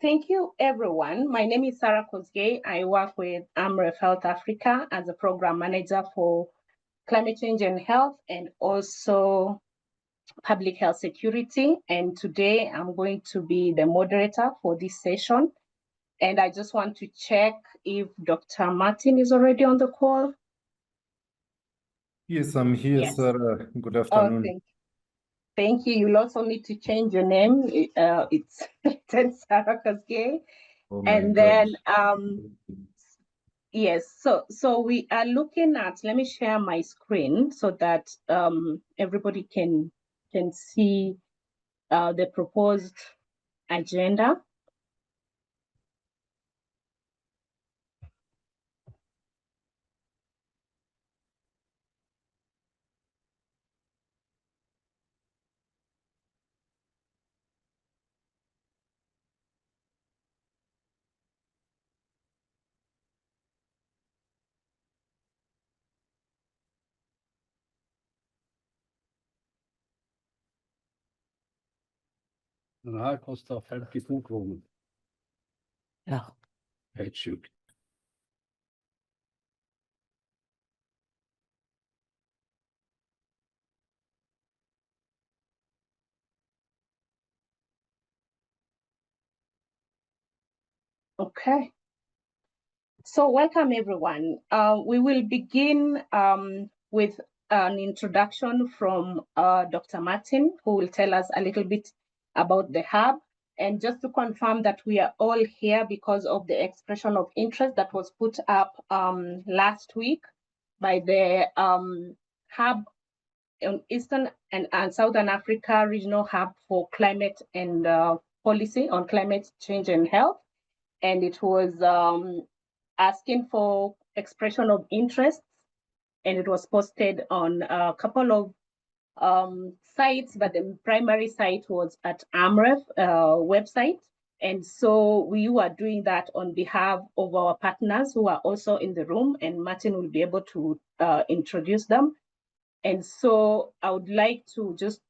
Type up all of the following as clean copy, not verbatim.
thank you, everyone. My name is Sarah Kosgei. I work with AMREF Health Africa as a program manager for climate change and health, and also public health security. And today I'm going to be the moderator for this session. And I just want to check if Dr. Martin is already on the call. Yes, I'm here, Yes. Sarah. Good afternoon. Oh, thank you. You'll also need to change your name. It's Sarah Kosgei. Oh my And God. then, yes, so we are looking at, let me share my screen so that everybody can see the proposed agenda. Den här kostar 52 kronor. Ja. Helt sjukt. Okay. So welcome, everyone. We will begin with an introduction from Dr. Martin, who will tell us a little bit about the hub. And just to confirm that we are all here because of the expression of interest that was put up last week by the hub on Eastern and Southern Africa Regional Hub for Climate and Policy on Climate Change and Health. And it was asking for expression of interest, and it was posted on a couple of sites, but the primary site was at AMREF website. And so we were doing that on behalf of our partners who are also in the room, and Martin will be able to introduce them. And so I would like to just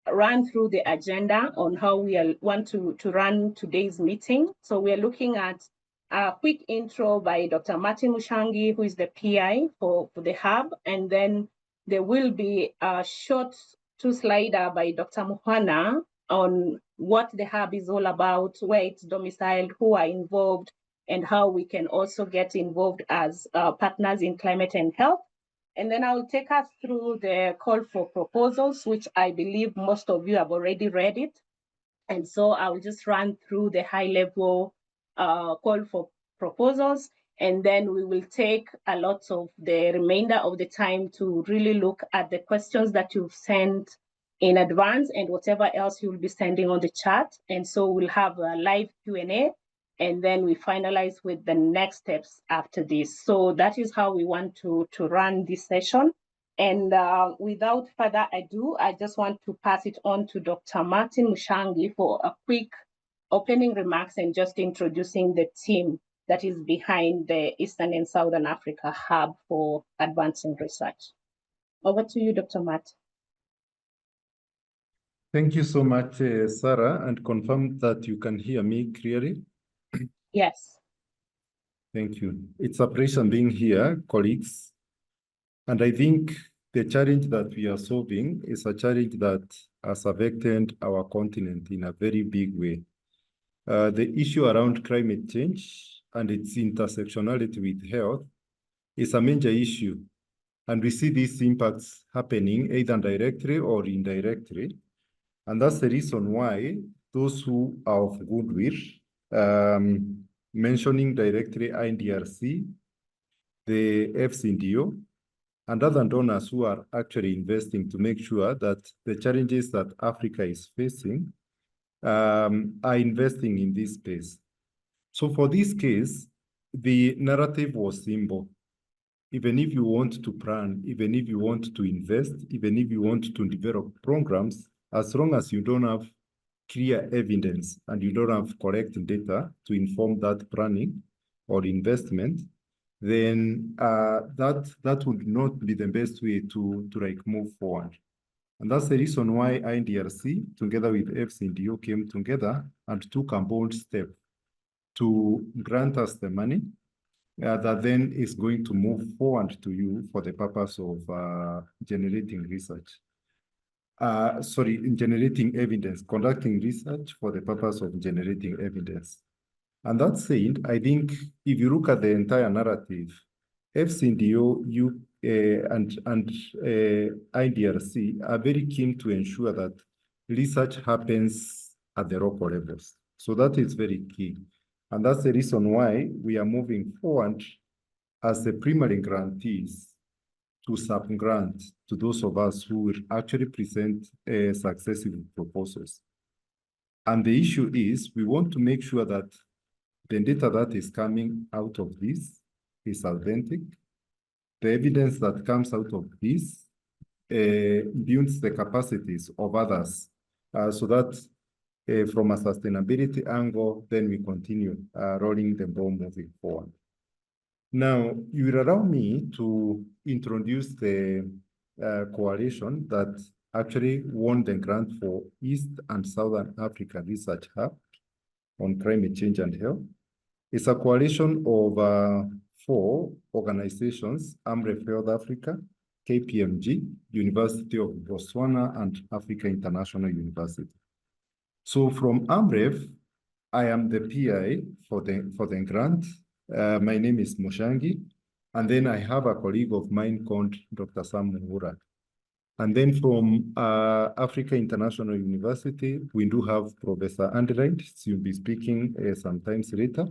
run through the agenda on how we want to run today's meeting. So we are looking at a quick intro by Dr. Martin Mushangi, who is the PI for the hub. And then there will be a short two-slider by Dr. Muhana on what the hub is all about, where it's domiciled, who are involved, and how we can also get involved as partners in climate and health. And then I will take us through the call for proposals, which I believe most of you have already read it. And so I will just run through the high-level call for proposals, and then we will take a lot of the remainder of the time to really look at the questions that you've sent in advance and whatever else you'll be sending on the chat. And so we'll have a live Q&A, and then we finalize with the next steps after this. So that is how we want to run this session. And without further ado, I just want to pass it on to Dr. Martin Mushangi for a quick opening remarks and just introducing the team that is behind the Eastern and Southern Africa Hub for Advancing Research. Over to you, Dr. Martin. Thank you so much, Sarah, and confirm that you can hear me clearly. Yes. Thank you. It's a pleasure being here, colleagues. And I think the challenge that we are solving is a challenge that has affected our continent in a very big way. The issue around climate change and its intersectionality with health is a major issue. And we see these impacts happening either directly or indirectly. And that's the reason why those who are of goodwill, mentioning directly INDRC, the FCNDO, and other donors who are actually investing to make sure that the challenges that Africa is facing are investing in this space. So for this case, the narrative was simple. Even if you want to plan, even if you want to invest, even if you want to develop programs, as long as you don't have clear evidence and you don't have correct data to inform that planning or investment, then that would not be the best way to like move forward. And that's the reason why INDRC, together with FCNDO, came together and took a bold step to grant us the money that then is going to move forward to you for the purpose of generating research. Generating evidence, conducting research for the purpose of generating evidence. And that said, I think if you look at the entire narrative, FCNDO, and IDRC are very keen to ensure that research happens at the local levels. So that is very key. And that's the reason why we are moving forward as the primary grantees to sub-grant to those of us who will actually present successive proposals. And the issue is we want to make sure that the data that is coming out of this is authentic. The evidence that comes out of this builds the capacities of others so that from a sustainability angle, then we continue rolling the ball moving forward. Now, you will allow me to introduce the coalition that actually won the grant for East and Southern Africa Research Hub on climate change and health. It's a coalition of 4 organizations: AMREF Health Africa, KPMG, University of Botswana, and Africa International University. So from AMREF, I am the PI for the grant. My name is Mushangi, and then I have a colleague of mine called Dr. Sam Muhura. And then from Africa International University, we do have Professor Anderright. She'll be speaking sometimes later.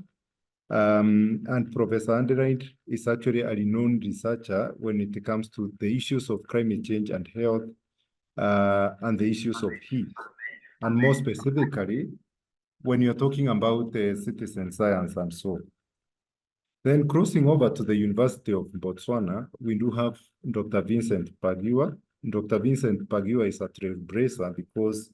And Professor Anderright is actually a renowned researcher when it comes to the issues of climate change and health and the issues of heat. And more specifically, when you're talking about citizen science and so on. Then crossing over to the University of Botswana, we do have Dr. Vincent Pagiwa. Dr. Vincent Pagiwa is a trailblazer because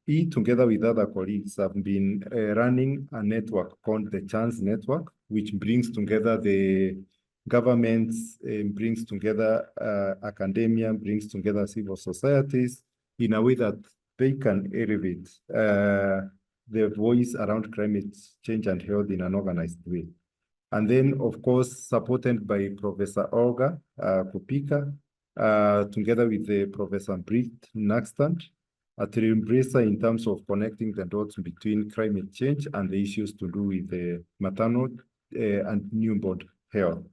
he, together with other colleagues, have been running a network called the Chance Network, which brings together the governments, brings together academia, brings together civil societies in a way that they can elevate their voice around climate change and health in an organized way. And then, of course, supported by Professor Olga Kupika, together with the Professor Britt Naxtant, a trailblazer in terms of connecting the dots between climate change and the issues to do with the maternal and newborn health.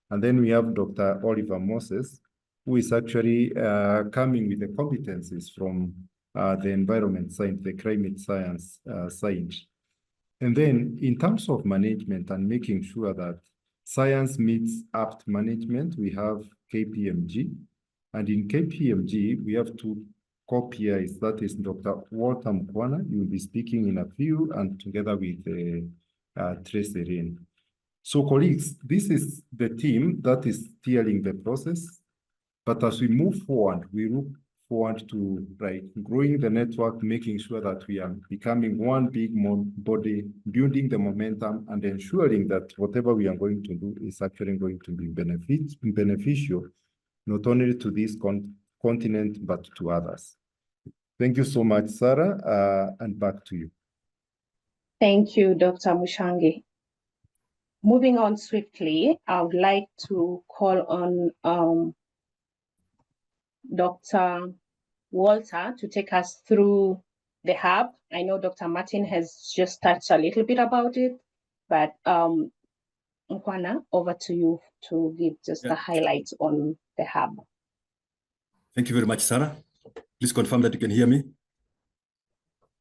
And then we have Dr. Oliver Moses, who is actually coming with the competencies from the environment science, the climate science side. And then in terms of management and making sure that science meets apt management, we have KPMG. And in KPMG, we have 2 co-PIs. That is Dr. Walter Mkwana. You will be speaking in a few, and together with Tracy Rain. So colleagues, this is the team that is steering the process. But as we move forward, we look forward to growing the network, making sure that we are becoming one big body, building the momentum, and ensuring that whatever we are going to do is actually going to be beneficial, not only to this continent, but to others. Thank you so much, Sarah, and back to you. Thank you, Dr. Mushangi. Moving on swiftly, I would like to call on Dr. Walter to take us through the hub. I know Dr. Martin has just touched a little bit about it, but Mkwana, over to you to give just the highlights on the hub. Thank you very much, Sarah. Please confirm that you can hear me.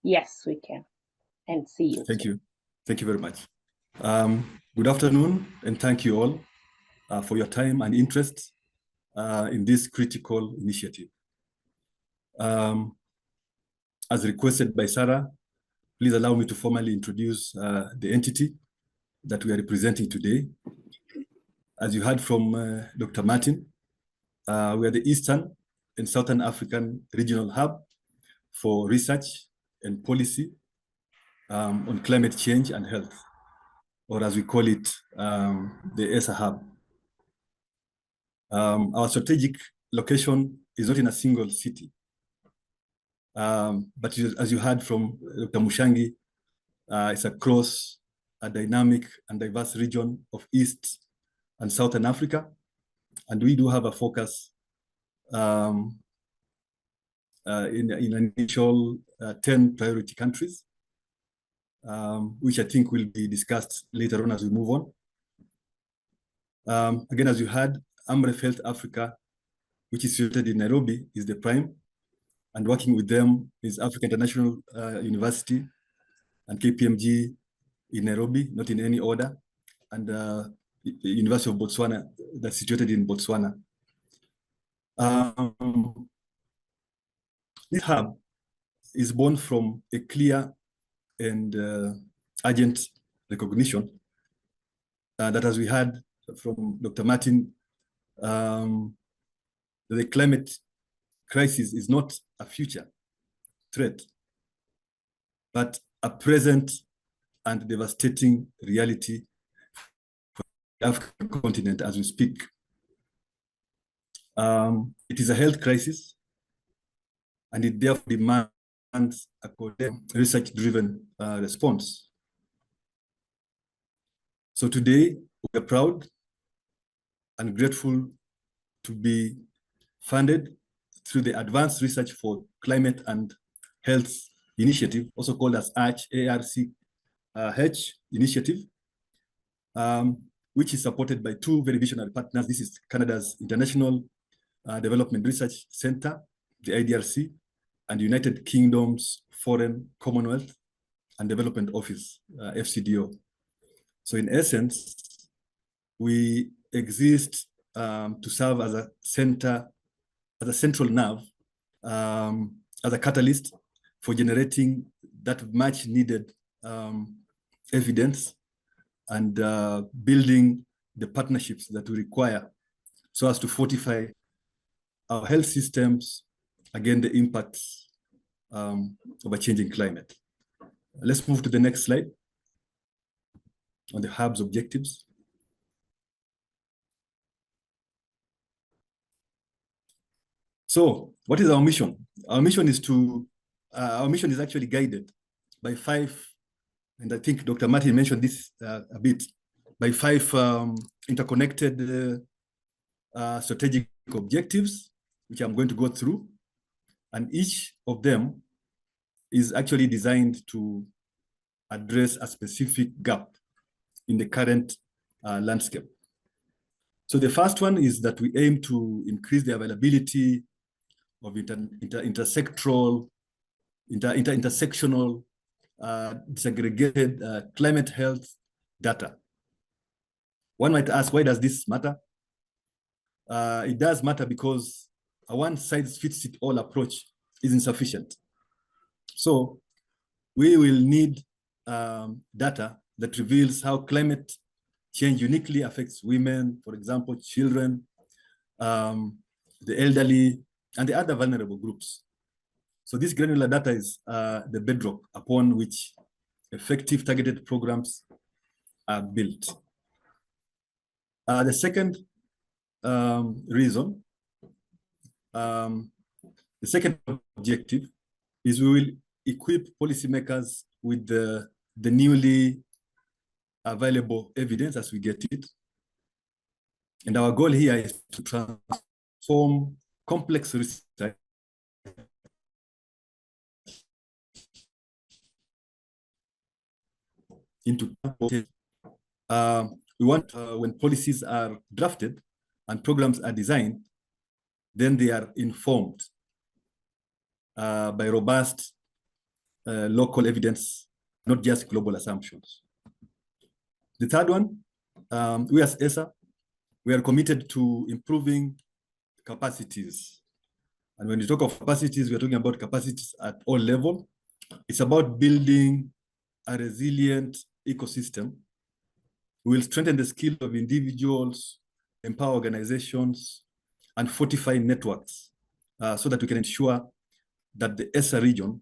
Yes, we can, and see you. Thank you. Thank you very much. Good afternoon, and thank you all for your time and interest in this critical initiative. As requested by Sarah, please allow me to formally introduce the entity that we are representing today. As you heard from Dr. Martin, we are the Eastern and Southern African Regional Hub for research and policy on climate change and health, or as we call it, the ESA Hub. Our strategic location is not in a single city, but as you heard from Dr. Mushangi, It's across a dynamic and diverse region of East and Southern Africa. And we do have a focus in initial 10 priority countries, which I think will be discussed later on as we move on. Again, as you heard, Amref Health Africa, which is situated in Nairobi, is the prime, and working with them is Africa International University and KPMG in Nairobi, not in any order, and the University of Botswana, that's situated in Botswana. This hub is born from a clear and urgent recognition that, as we heard from Dr. Martin, the climate crisis is not a future threat, but a present and devastating reality for the African continent as we speak. It is a health crisis, and it therefore demands a research-driven response. So today, we are proud and grateful to be funded through the Advanced Research for Climate and Health Initiative, also called as ARCH, A-R-C-H initiative, which is supported by two very visionary partners. This is Canada's International Development Research Center, the IDRC, and United Kingdom's Foreign, Commonwealth and Development Office, FCDO. So in essence, we exist to serve as a center, as a central nerve, as a catalyst for generating that much needed evidence and building the partnerships that we require so as to fortify our health systems against the impacts of a changing climate. Let's move to the next slide on the hub's objectives. So what is our mission? Our mission is actually guided by 5, and I think Dr. Martin mentioned this a bit, by 5 interconnected strategic objectives, which I'm going to go through. And each of them is actually designed to address a specific gap in the current landscape. So the first one is that we aim to increase the availability of intersectional, disaggregated climate health data. One might ask, why does this matter? It does matter because a one-size-fits-it-all approach is insufficient. So we will need data that reveals how climate change uniquely affects women, for example, children, the elderly, and the other vulnerable groups. So this granular data is the bedrock upon which effective targeted programs are built. The second reason, the second objective is we will equip policymakers with the newly available evidence as we get it. And our goal here is to transform complex research into we want when policies are drafted and programs are designed, then they are informed by robust local evidence, not just global assumptions. The third one, we as ESA, we are committed to improving capacities. And when we talk of capacities, we are talking about capacities at all levels. It's about building a resilient ecosystem. We will strengthen the skill of individuals, empower organizations, and fortify networks so that we can ensure that the ESA region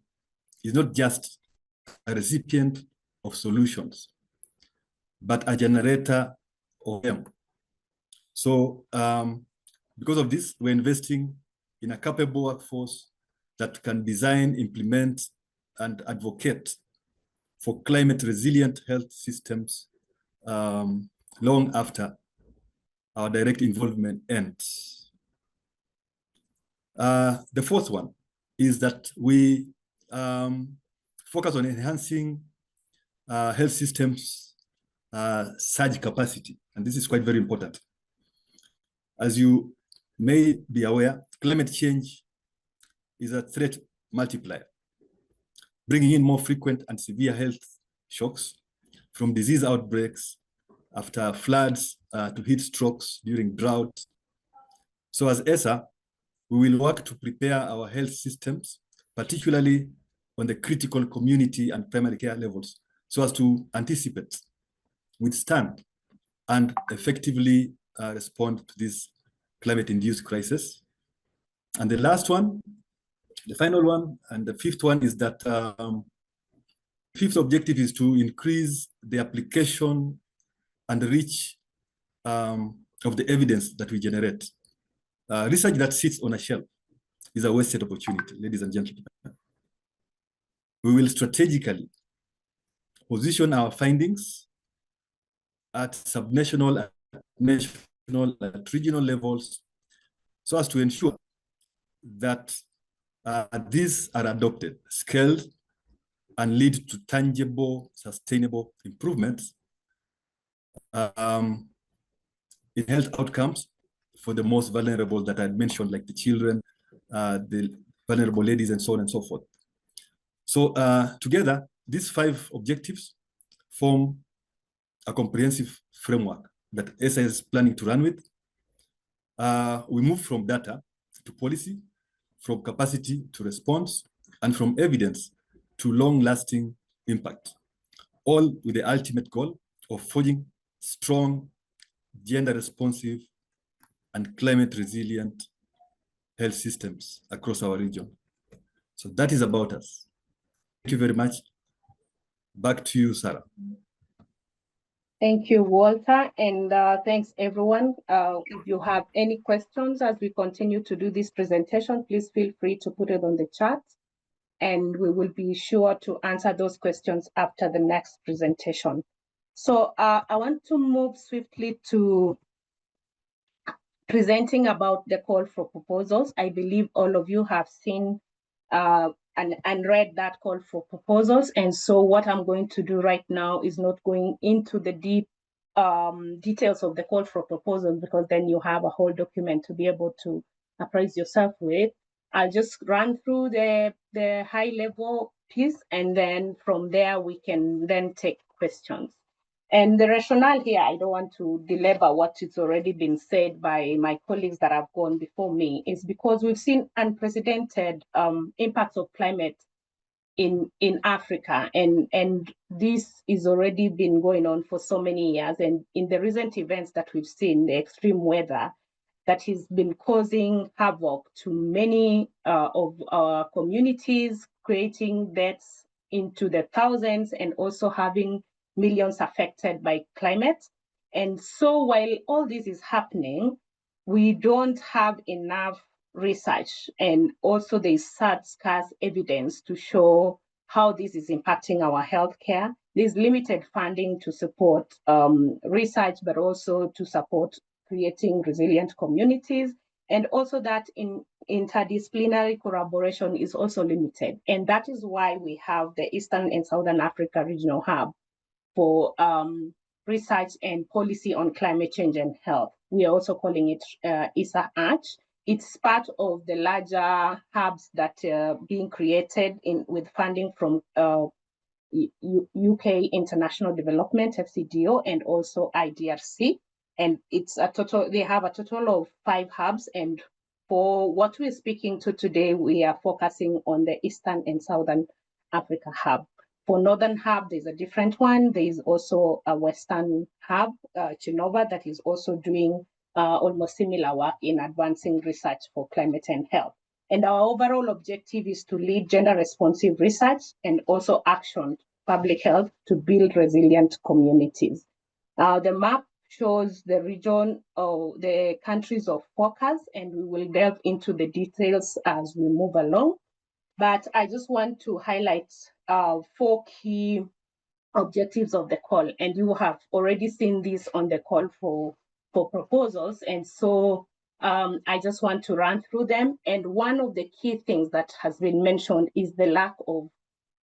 is not just a recipient of solutions, but a generator of them. So because of this, we're investing in a capable workforce that can design, implement, and advocate for climate resilient health systems long after our direct involvement ends. The fourth one is that we focus on enhancing health systems surge capacity, and this is quite very important. As you may be aware, climate change is a threat multiplier, bringing in more frequent and severe health shocks, from disease outbreaks after floods to heat strokes during drought. So as ESA, we will work to prepare our health systems, particularly on the critical community and primary care levels, so as to anticipate, withstand, and effectively respond to this climate-induced crisis. And the last one, the final one, and the fifth one is that fifth objective is to increase the application and the reach of the evidence that we generate. Research that sits on a shelf is a wasted opportunity, ladies and gentlemen. We will strategically position our findings at subnational, national, and regional levels so as to ensure that these are adopted, scaled, and lead to tangible, sustainable improvements in health outcomes for the most vulnerable that I mentioned, like the children, the vulnerable ladies, and so on and so forth. So together, these 5 objectives form a comprehensive framework that ESA is planning to run with. We move from data to policy, from capacity to response, and from evidence to long-lasting impact, all with the ultimate goal of forging strong, gender-responsive, and climate-resilient health systems across our region. So that is about us. Thank you very much. Back to you, Sarah. Thank you, Walter, and thanks everyone. If you have any questions as we continue to do this presentation, please feel free to put it on the chat, and we will be sure to answer those questions after the next presentation. So I want to move swiftly to presenting about the call for proposals. I believe all of you have seen and read that call for proposals. And so what I'm going to do right now is not going into the deep details of the call for proposals, because then you have a whole document to be able to appraise yourself with. I'll just run through the high level piece, and then from there we can then take questions. And the rationale here, I don't want to belabor what it's already been said by my colleagues that have gone before me, is because we've seen unprecedented impacts of climate in Africa, and this is already been going on for so many years. And in the recent events that we've seen, the extreme weather that has been causing havoc to many of our communities, creating deaths into the thousands, and also having millions affected by climate. And so while all this is happening, we don't have enough research, and also there's scarce evidence to show how this is impacting our healthcare. There's limited funding to support research, but also to support creating resilient communities, and also that in interdisciplinary collaboration is also limited. And that is why we have the Eastern and Southern Africa Regional Hub for research and policy on climate change and health. We are also calling it ESA ARCH. It's part of the larger hubs that are being created with funding from UK International Development, FCDO, and also IDRC. And it's they have a total of 5 hubs. And for what we're speaking to today, we are focusing on the Eastern and Southern Africa Hub. For Northern Hub, there's a different one. There is also a Western Hub, Genova, that is also doing almost similar work in advancing research for climate and health. And our overall objective is to lead gender-responsive research and also action public health to build resilient communities. The map shows the region or the countries of focus, and we will delve into the details as we move along. But I just want to highlight 4 key objectives of the call. And you have already seen this on the call for proposals. And so I just want to run through them. And one of the key things that has been mentioned is the lack of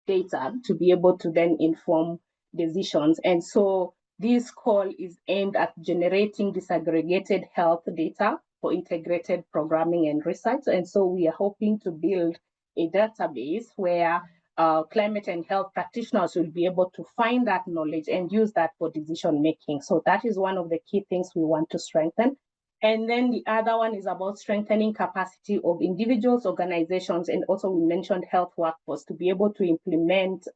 data to be able to then inform decisions. And so this call is aimed at generating disaggregated health data for integrated programming and research. And so we are hoping to build a database where climate and health practitioners will be able to find that knowledge and use that for decision making. So that is one of the key things we want to strengthen. And then the other one is about strengthening capacity of individuals, organizations, and also we mentioned health workforce to be able to implement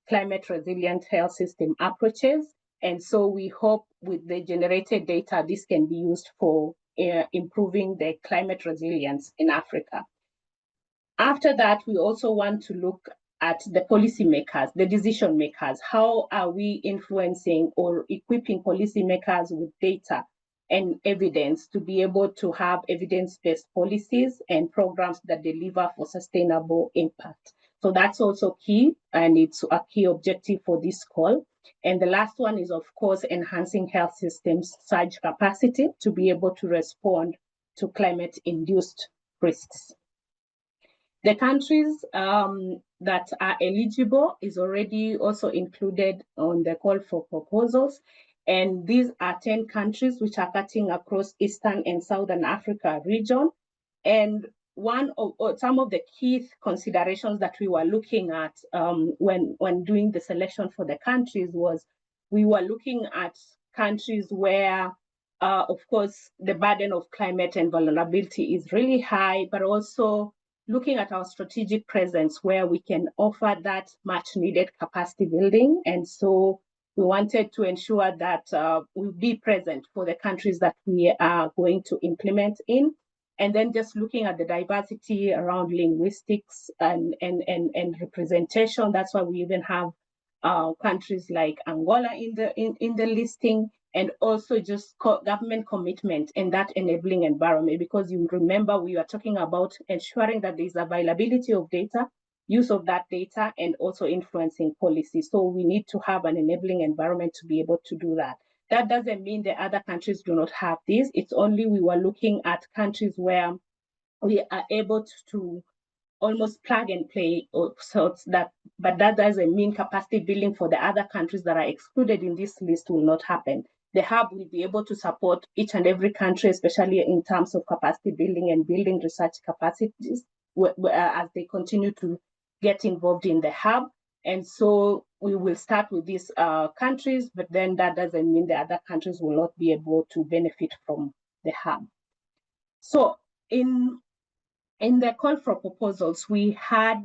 climate resilient health system approaches. And so we hope with the generated data, this can be used for improving the climate resilience in Africa. After that, we also want to look at the policymakers, the decision makers. How are we influencing or equipping policymakers with data and evidence to be able to have evidence-based policies and programs that deliver for sustainable impact? So that's also key, and it's a key objective for this call. And the last one is, of course, enhancing health systems surge capacity to be able to respond to climate-induced risks. The countries that are eligible is already also included on the call for proposals. And these are 10 countries which are cutting across Eastern and Southern Africa region. And some of the key considerations that we were looking at when doing the selection for the countries was we were looking at countries where, of course, the burden of climate and vulnerability is really high, but also looking at our strategic presence where we can offer that much needed capacity building. And so we wanted to ensure that we'll be present for the countries that we are going to implement in. And then just looking at the diversity around linguistics and representation. That's why we even have countries like Angola in the listing, and also just government commitment in that enabling environment, because you remember we are talking about ensuring that there's availability of data, use of that data, and also influencing policy. So we need to have an enabling environment to be able to do that. That doesn't mean the other countries do not have this. It's only we were looking at countries where we are able to almost plug and play, so that, but that doesn't mean capacity building for the other countries that are excluded in this list will not happen. The hub will be able to support each and every country, especially in terms of capacity building and building research capacities as they continue to get involved in the hub. And so we will start with these countries, but then that doesn't mean the other countries will not be able to benefit from the hub. So in the call for proposals, we had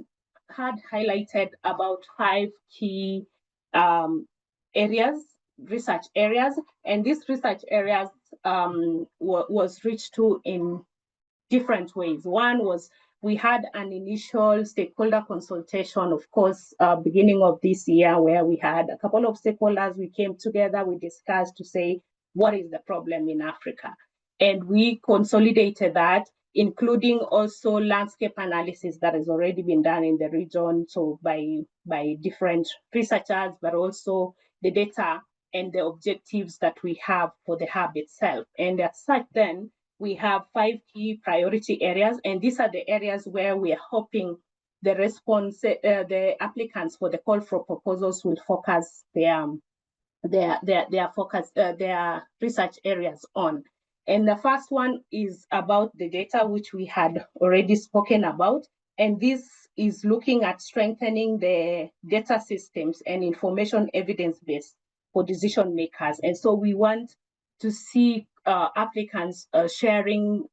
highlighted about 5 key research areas, and these research areas was reached to in different ways. One was we had an initial stakeholder consultation, of course, beginning of this year, where we had a couple of stakeholders. We came together, we discussed to say, what is the problem in Africa? And we consolidated that, including also landscape analysis that has already been done in the region, so by different researchers, but also the data and the objectives that we have for the hub itself. And as such, then we have 5 key priority areas, and these are the areas where we are hoping the the applicants for the call for proposals will focus their research areas on. And the first one is about the data, which we had already spoken about. And this is looking at strengthening the data systems and information evidence base for decision makers. And so we want to see applicants sharing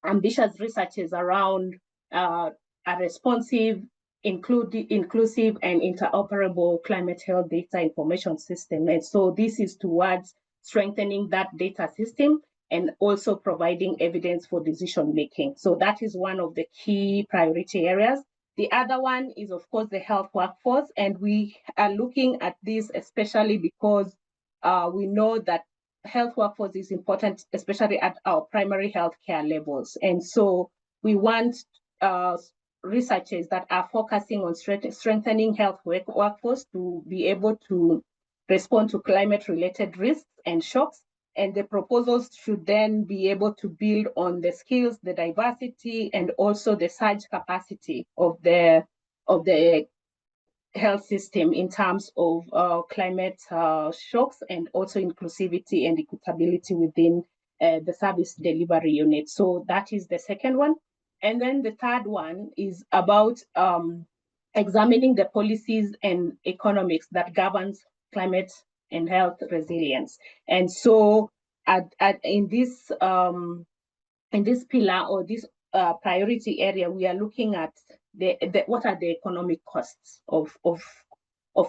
ambitious researches around a responsive, inclusive, and interoperable climate health data information system. And so this is towards strengthening that data system and also providing evidence for decision making. So that is one of the key priority areas. The other one is, of course, the health workforce. And we are looking at this especially because we know that health workforce is important, especially at our primary healthcare levels. And so we want researchers that are focusing on strengthening health workforce to be able to respond to climate-related risks and shocks. And the proposals should then be able to build on the skills, the diversity, and also the surge capacity of the health system in terms of climate shocks, and also inclusivity and equitability within the service delivery unit. So that is the second one. And then the third one is about examining the policies and economics that governs climate and health resilience. And so in this pillar, or this priority area, we are looking at what are the economic costs of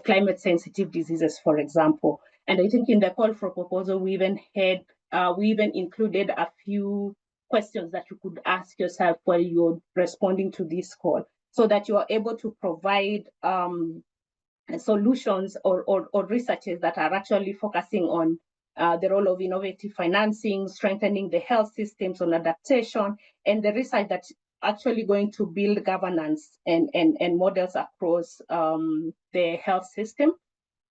climate sensitive diseases, for example. And I think in the call for proposal, we even included a few questions that you could ask yourself while you're responding to this call, so that you are able to provide solutions or researches that are actually focusing on the role of innovative financing, strengthening the health systems on adaptation, and the research that's actually going to build governance and models across the health system.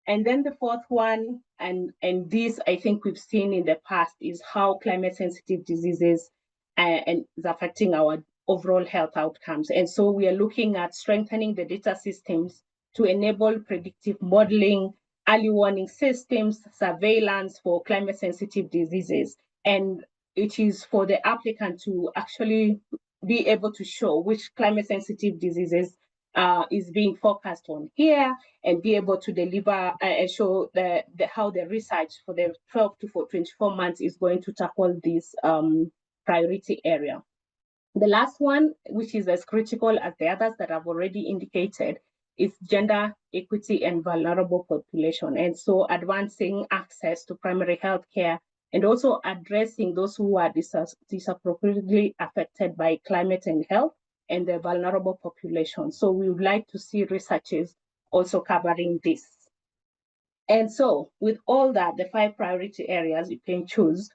And then the fourth one, and this I think we've seen in the past, is how climate sensitive diseases and is affecting our overall health outcomes. And so we are looking at strengthening the data systems to enable predictive modeling, early warning systems, surveillance for climate sensitive diseases. And it is for the applicant to actually be able to show which climate sensitive diseases is being focused on here, and be able to deliver and show how the research for the 12 to 24 months is going to tackle this priority area. The last one, which is as critical as the others that I've already indicated, is gender equity and vulnerable population. And so advancing access to primary health care, and also addressing those who are disproportionately affected by climate and health, and the vulnerable population. So we would like to see researchers also covering this. And so with all that, the 5 priority areas you can choose,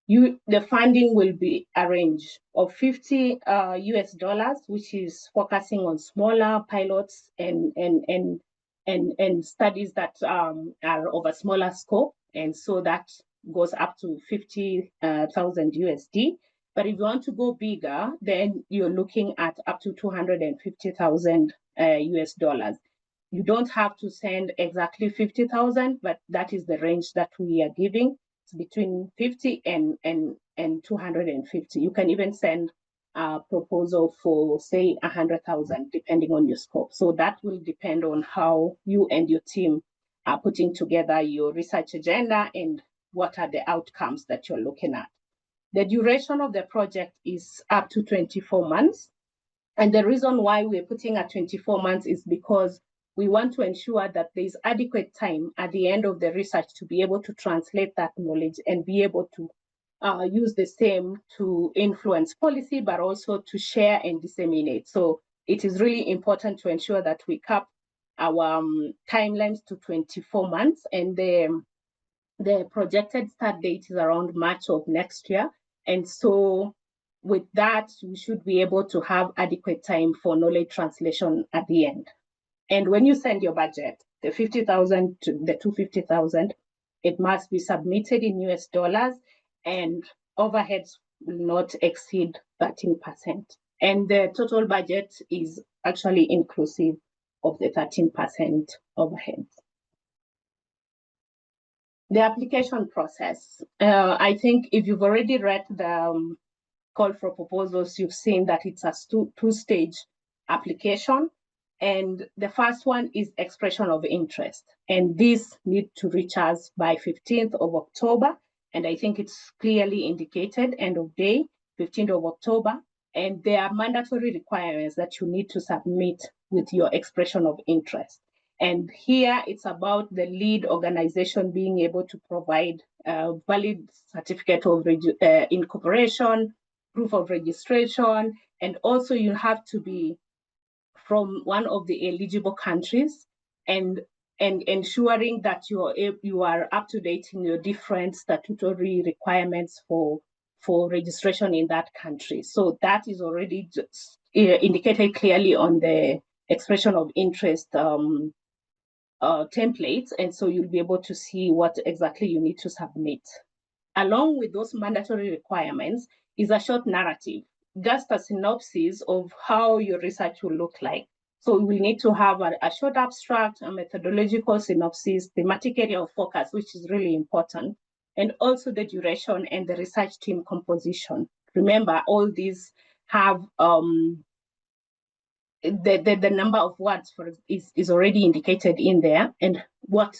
the funding will be a range of $50 US, which is focusing on smaller pilots and studies that are of a smaller scope. And so that goes up to 50,000 USD. But if you want to go bigger, then you're looking at up to 250,000 US dollars. You don't have to send exactly 50,000, but that is the range that we are giving. It's between 50 and 250. You can even send a proposal for, say, 100,000, depending on your scope. So that will depend on how you and your team are putting together your research agenda and what are the outcomes that you're looking at. The duration of the project is up to 24 months. And the reason why we're putting at 24 months is because we want to ensure that there's adequate time at the end of the research to be able to translate that knowledge and be able to use the same to influence policy, but also to share and disseminate. So it is really important to ensure that we cap our timelines to 24 months. And the projected start date is around March of next year. And so with that, we should be able to have adequate time for knowledge translation at the end. And when you send your budget, the 50,000 to the 250,000, it must be submitted in US dollars, and overheads will not exceed 13%. And the total budget is actually inclusive of the 13% overheads. The application process. I think if you've already read the call for proposals, you've seen that it's a two-stage application. And the first one is expression of interest. And this needs to reach us by 15th of October. And I think it's clearly indicated, end of day, 15th of October. And there are mandatory requirements that you need to submit with your expression of interest. And here it's about the lead organization being able to provide a valid certificate of incorporation, proof of registration, and also you have to be from one of the eligible countries, and ensuring that you are up to date in your different statutory requirements for registration in that country. So that is already indicated clearly on the expression of interest templates, and so you'll be able to see what exactly you need to submit. Along with those mandatory requirements is a short narrative, just a synopsis of how your research will look like. So we need to have a short abstract, a methodological synopsis, thematic area of focus, which is really important, and also the duration and the research team composition. Remember, all these have the number of words is already indicated in there, and what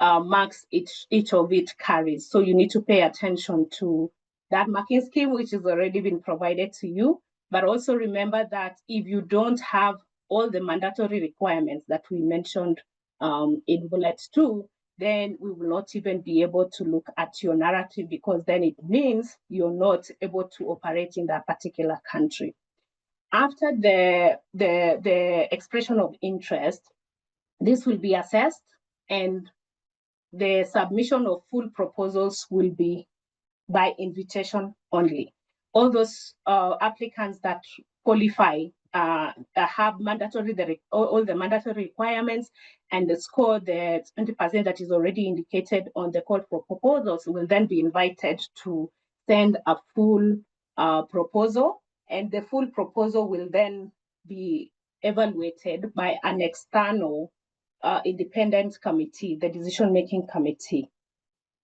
marks each of it carries. So you need to pay attention to that marking scheme, which has already been provided to you. But also remember that if you don't have all the mandatory requirements that we mentioned in bullet 2, then we will not even be able to look at your narrative, because then it means you're not able to operate in that particular country. After the expression of interest, this will be assessed, and the submission of full proposals will be by invitation only. All those applicants that qualify have all the mandatory requirements, and the score, the 20% that is already indicated on the call for proposals, will then be invited to send a full proposal, and the full proposal will then be evaluated by an external independent committee, the decision-making committee.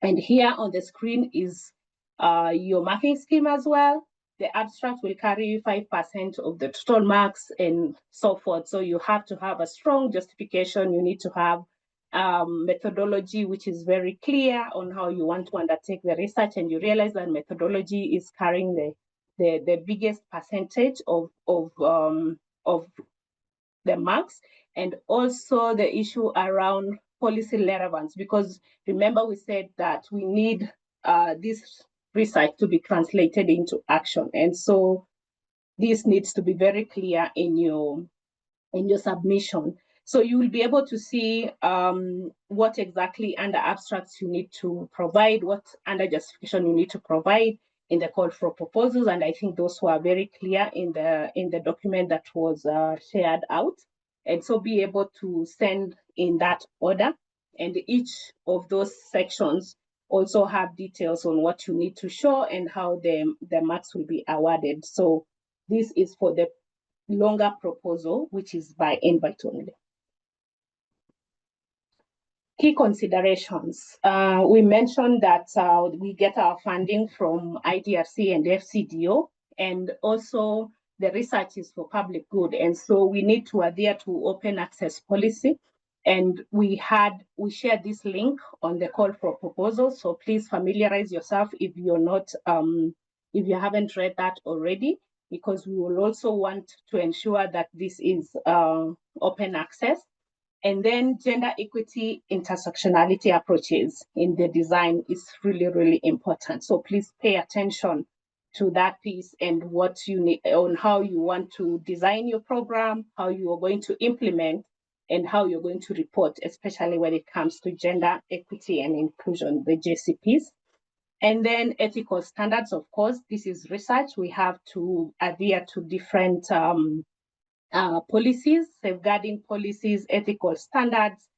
And here on the screen is your marking scheme as well. The abstract will carry 5% of the total marks and so forth. So you have to have a strong justification. You need to have methodology, which is very clear on how you want to undertake the research, and you realize that methodology is carrying the biggest percentage of the marks, and also the issue around policy relevance, because remember we said that we need this research to be translated into action, and so this needs to be very clear in your submission. So you will be able to see what exactly under abstracts you need to provide, what under justification you need to provide in the call for proposals, and I think those were very clear in the document that was shared out. And so be able to send in that order, and each of those sections also have details on what you need to show and how the marks will be awarded. So this is for the longer proposal, which is by invite only. Key considerations. We mentioned that we get our funding from IDRC and FCDO, and also the research is for public good. And so we need to adhere to open access policy. And we shared this link on the call for proposals. So please familiarize yourself if you're not, if you haven't read that already, because we will also want to ensure that this is open access. And then gender equity, intersectionality approaches in the design is really, really important. So please pay attention to that piece and what you need on how you want to design your program, how you are going to implement, and how you're going to report, especially when it comes to gender equity and inclusion, the JCPs. And then ethical standards, of course, this is research. We have to adhere to different policies, safeguarding policies, ethical standards,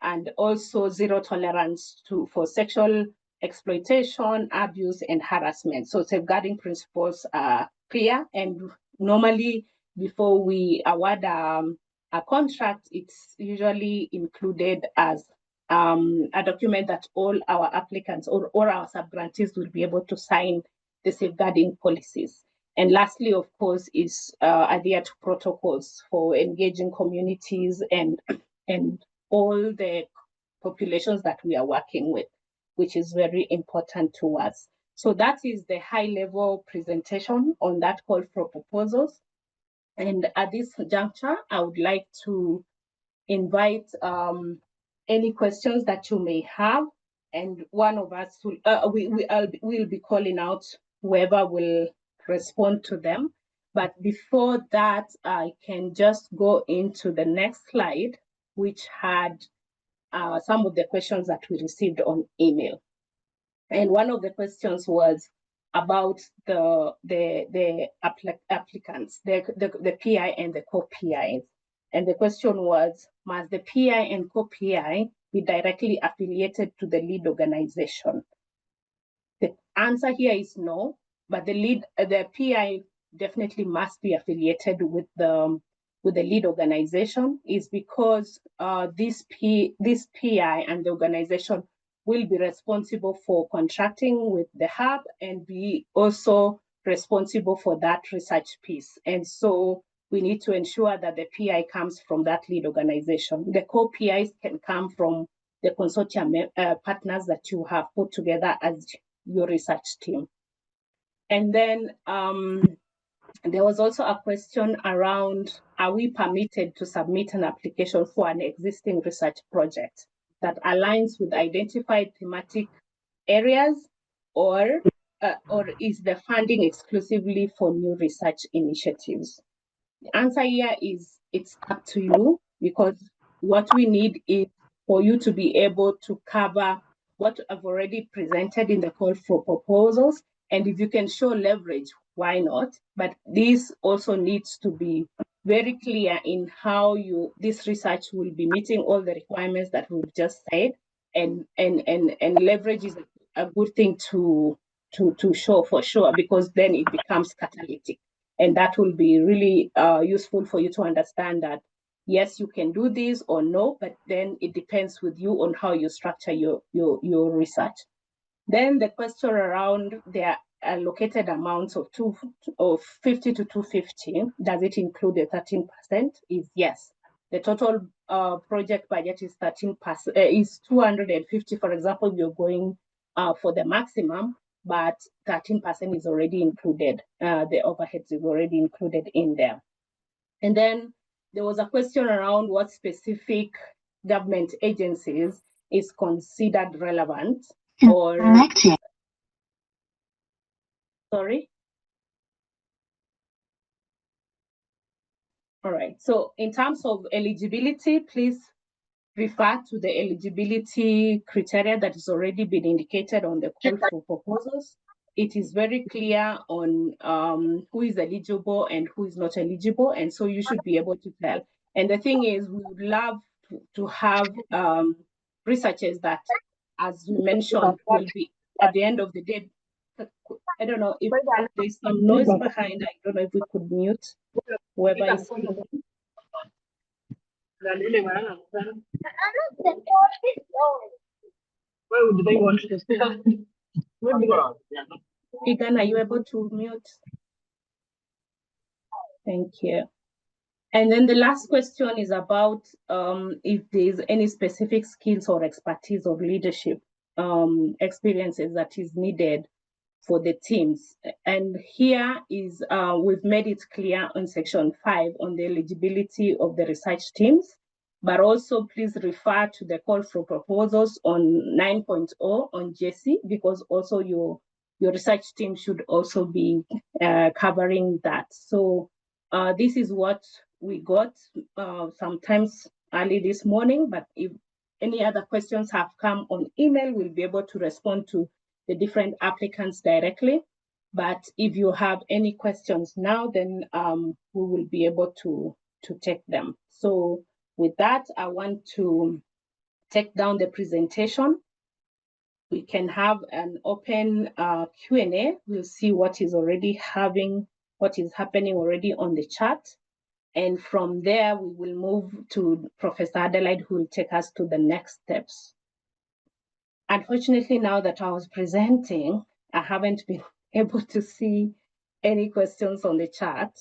and also zero tolerance for sexual exploitation, abuse, and harassment. So safeguarding principles are clear, and normally before we award a contract, it's usually included as a document that all our applicants or all our subgrantees will be able to sign the safeguarding policies. And lastly, of course, is adhere to protocols for engaging communities and all the populations that we are working with, which is very important to us. So that is the high-level presentation on that call for proposals. And at this juncture, I would like to invite any questions that you may have, and one of us will be calling out whoever will respond to them. But before that, I can just go into the next slide, which had some of the questions that we received on email. And one of the questions was, about the applicants, the PI and the co-PIs. And the question was, must the PI and co-PI be directly affiliated to the lead organization? The answer here is no, but the PI definitely must be affiliated with the lead organization, is because this PI and the organization will be responsible for contracting with the hub and be also responsible for that research piece. And so we need to ensure that the PI comes from that lead organization. The co-PIs can come from the consortium partners that you have put together as your research team. And then there was also a question around, are we permitted to submit an application for an existing research project that aligns with identified thematic areas, or is the funding exclusively for new research initiatives? The answer here is it's up to you, because what we need is for you to be able to cover what I've already presented in the call for proposals. And if you can show leverage, why not? But this also needs to be very clear in how this research will be meeting all the requirements that we've just said. And leverage is a good thing to show for sure, because then it becomes catalytic. And that will be really useful for you to understand that, yes, you can do this or no, but then it depends with you on how you structure your research. Then the question around the allocated amounts of 50 to 250, does it include the 13%? Is yes. The total project budget is 13%, is 250. For example, you're going for the maximum, but 13% is already included. The overheads is already included in there. And then there was a question around what specific government agencies is considered relevant, or sorry. All right, so in terms of eligibility, please refer to the eligibility criteria that has already been indicated on the call for proposals. It is very clear on who is eligible and who is not eligible, and so you should be able to tell. And the thing is, we would love to have researchers that, as you mentioned, will be at the end of the day. I don't know if there's some noise behind. I don't know if we could mute whoever is speaking. Where would they want to start? Egan, are you able to mute? Thank you. And then the last question is about if there's any specific skills or expertise of leadership experiences that is needed for the teams. And here is, we've made it clear on section 5 on the eligibility of the research teams, but also please refer to the call for proposals on 9.0 on JC, because also your research team should also be covering that. So this is what we got sometimes early this morning, but if any other questions have come on email, we'll be able to respond to the different applicants directly. But if you have any questions now, then we will be able to take them. So with that, I want to take down the presentation. We can have an open Q&A. We'll see what is happening already on the chat. And from there, we will move to Professor Adelaide, who will take us to the next steps. Unfortunately, now that I was presenting, I haven't been able to see any questions on the chat.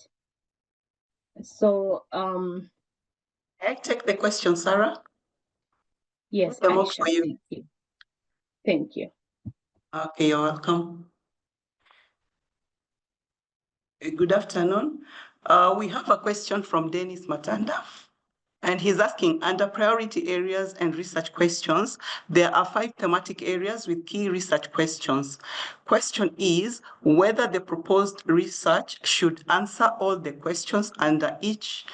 So I take the question, Sarah. Yes, Aisha, for you. Thank you. Thank you. Okay, you're welcome. Good afternoon. We have a question from Dennis Matanda. And he's asking, under priority areas and research questions, there are 5 thematic areas with key research questions. Question is whether the proposed research should answer all the questions under each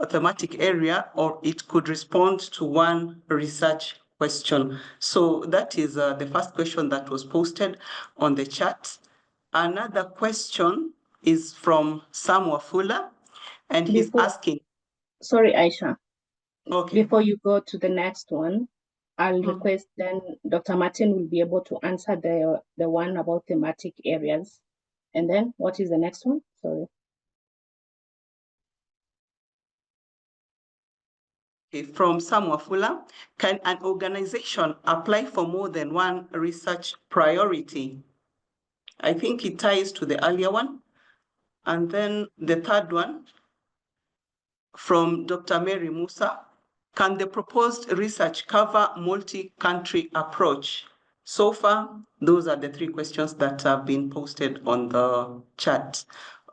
thematic area, or it could respond to one research question. So that is the first question that was posted on the chat. Another question is from Samuel Fuller, and he's asking. Sorry, Aisha. Okay. Before you go to the next one, I'll request then Dr. Martin will be able to answer the one about thematic areas. And then what is the next one? Sorry. Okay, from Samuel Fuller, can an organization apply for more than one research priority? I think it ties to the earlier one. And then the third one from Dr. Mary Musa, can the proposed research cover multi-country approach? So far, those are the three questions that have been posted on the chat.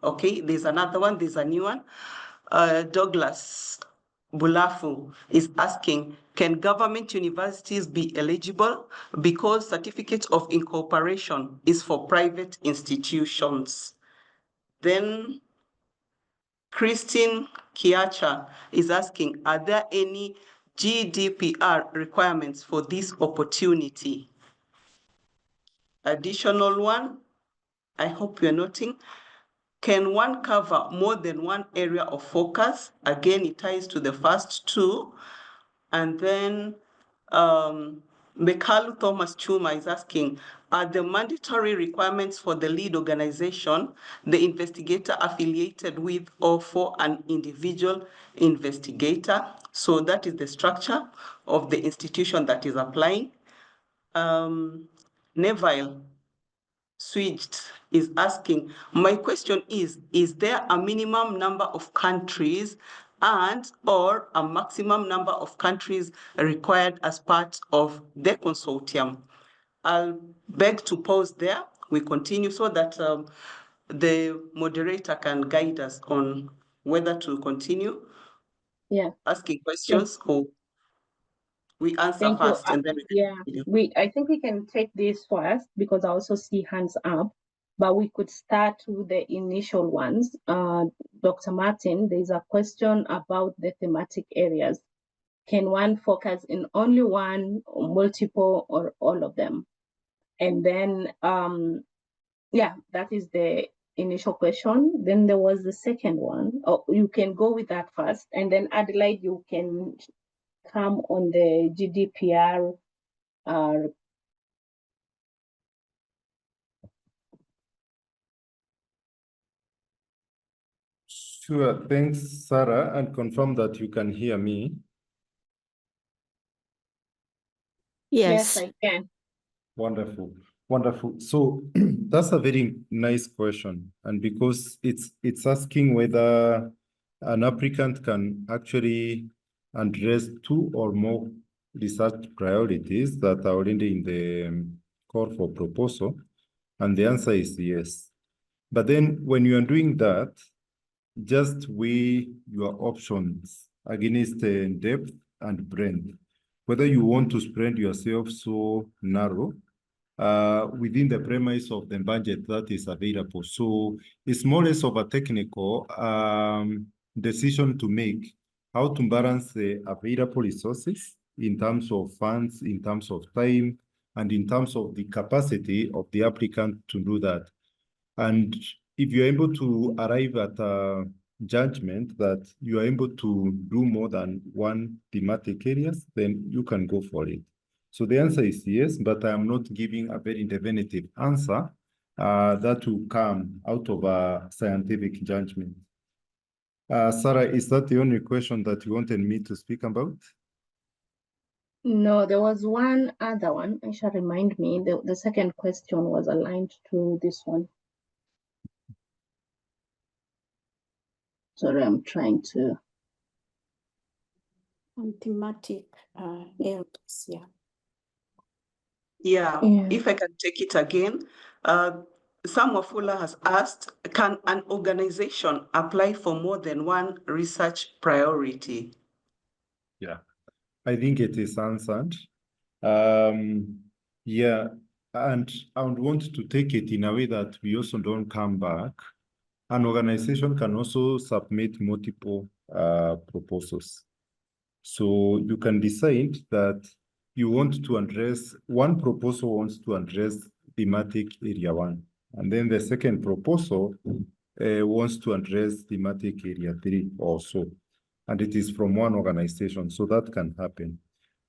Okay, there's another one, there's a new one. Douglas Bulafu is asking, can government universities be eligible because certificate of incorporation is for private institutions? Then Christine Kiacha is asking, are there any GDPR requirements for this opportunity? Additional one, I hope you're noting. Can one cover more than one area of focus? Again, it ties to the first two. And then Mekalu Thomas Chuma is asking, are the mandatory requirements for the lead organization the investigator affiliated with or for an individual investigator? So that is the structure of the institution that is applying. Neville Switched is asking, my question is there a minimum number of countries and or a maximum number of countries required as part of the consortium? I'll beg to pause there. We continue so that the moderator can guide us on whether to continue asking questions or we answer Thank first you. and then I think we can take this first because I also see hands up, but we could start with the initial ones. Dr. Martin, there's a question about the thematic areas. Can one focus in only one or multiple or all of them? And then, that is the initial question. Then there was the second one. Oh, you can go with that first. And then Adelaide, you can come on the GDPR. Sure, thanks, Sarah, and confirm that you can hear me. Yes, I can. Wonderful, wonderful. So that's a very nice question, and because it's asking whether an applicant can actually address two or more research priorities that are already in the call for proposal, and the answer is yes. But then when you are doing that, just weigh your options against depth and breadth. Whether you want to spread yourself so narrow within the premise of the budget that is available. So it's more or less of a technical decision to make, how to balance the available resources in terms of funds, in terms of time, and in terms of the capacity of the applicant to do that. And if you're able to arrive at a judgment that you are able to do more than one thematic areas, then you can go for it. So the answer is yes, but I am not giving a very definitive answer that will come out of a scientific judgment. Sarah, is that the only question that you wanted me to speak about? No, there was one other one. I shall remind me. The second question was aligned to this one. Sorry, I'm trying to. On thematic areas, Yeah, if I can take it again. Samuel Fuller has asked, can an organization apply for more than one research priority? Yeah, I think it is answered. Yeah, and I would want to take it in a way that we also don't come back. An organization can also submit multiple proposals. So you can decide that you want to address, one proposal wants to address thematic area one. And then the second proposal wants to address thematic area 3 also. And it is from one organization, so that can happen.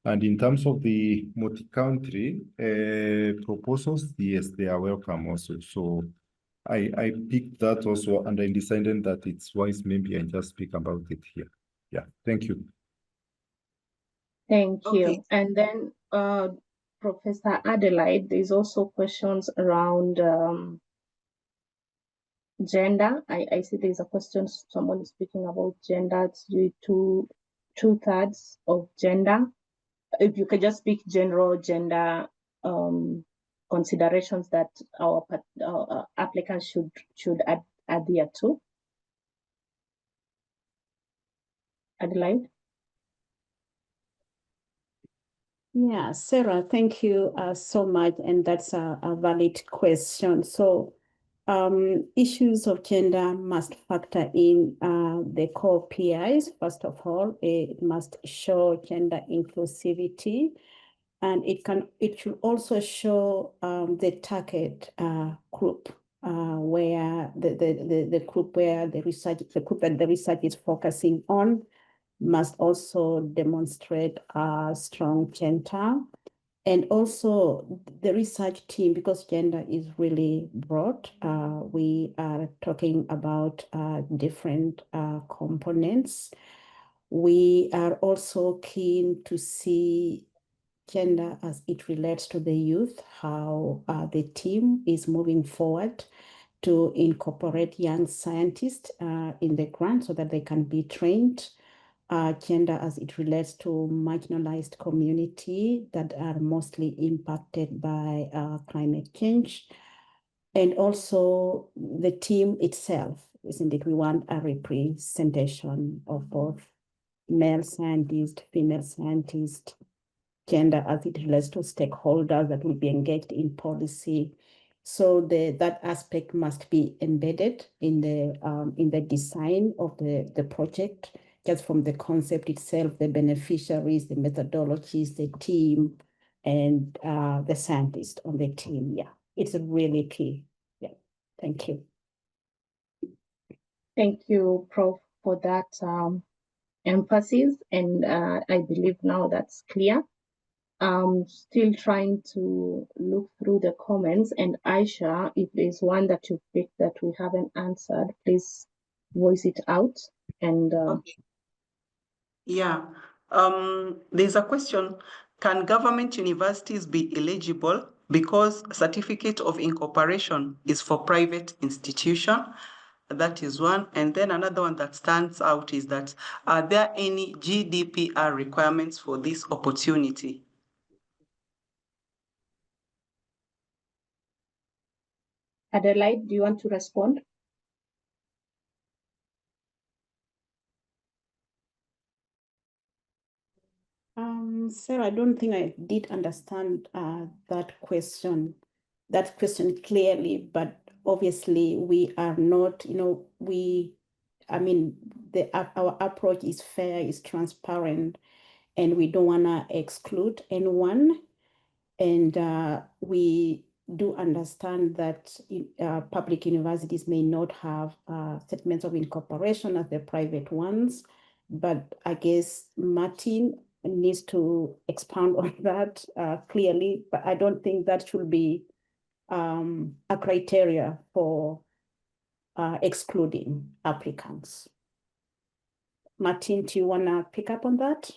And in terms of the multi-country proposals, yes, they are welcome also. So I picked that also, and I decided that it's wise maybe I just speak about it here. Yeah, thank you. Thank you. Okay. And then Professor Adelaide, there's also questions around gender. I see there's a question, someone is speaking about gender. It's due to 2/3 of gender. If you could just speak general gender considerations that our applicants should adhere to. Adelaide? Yeah, Sarah, thank you so much. And that's a valid question. So issues of gender must factor in the core PIs. First of all, it must show gender inclusivity, and it should also show the target group where the group where the group that the research is focusing on must also demonstrate a strong gender. And also the research team, because gender is really broad, we are talking about different components. We are also keen to see gender as it relates to the youth, how the team is moving forward to incorporate young scientists in the grant so that they can be trained. Gender as it relates to marginalized community that are mostly impacted by climate change. And also the team itself, isn't it? We want a representation of both male scientists, female scientists, gender as it relates to stakeholders that will be engaged in policy. So that aspect must be embedded in the design of the project, just from the concept itself, the beneficiaries, the methodologies, the team, and the scientists on the team. Yeah, it's really key. Yeah, thank you. Thank you, Prof, for that emphasis. And I believe now that's clear. Still trying to look through the comments, and Aisha, if there's one that you picked that we haven't answered, please voice it out. And Okay. Yeah. There's a question. Can government universities be eligible because certificate of incorporation is for private institution? That is one. And then another one that stands out is that, are there any GDPR requirements for this opportunity? Adelaide, do you want to respond? Sarah, I don't think I did understand that question clearly, but obviously we are not, our approach is fair, is transparent, and we don't want to exclude anyone. And we do understand that public universities may not have statements of incorporation as the private ones, but I guess Martin needs to expound on that clearly, but I don't think that should be a criteria for excluding applicants. Martin, do you want to pick up on that?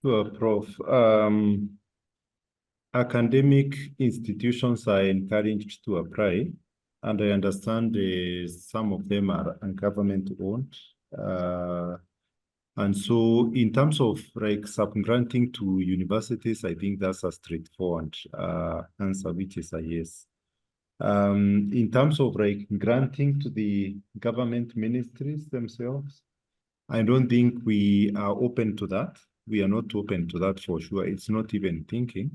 Sure, Prof. Academic institutions are encouraged to apply, and I understand some of them are government-owned. And so in terms of like sub-granting to universities, I think that's a straightforward answer, which is a yes. In terms of like granting to the government ministries themselves, I don't think we are open to that. We are not open to that for sure. It's not even thinking.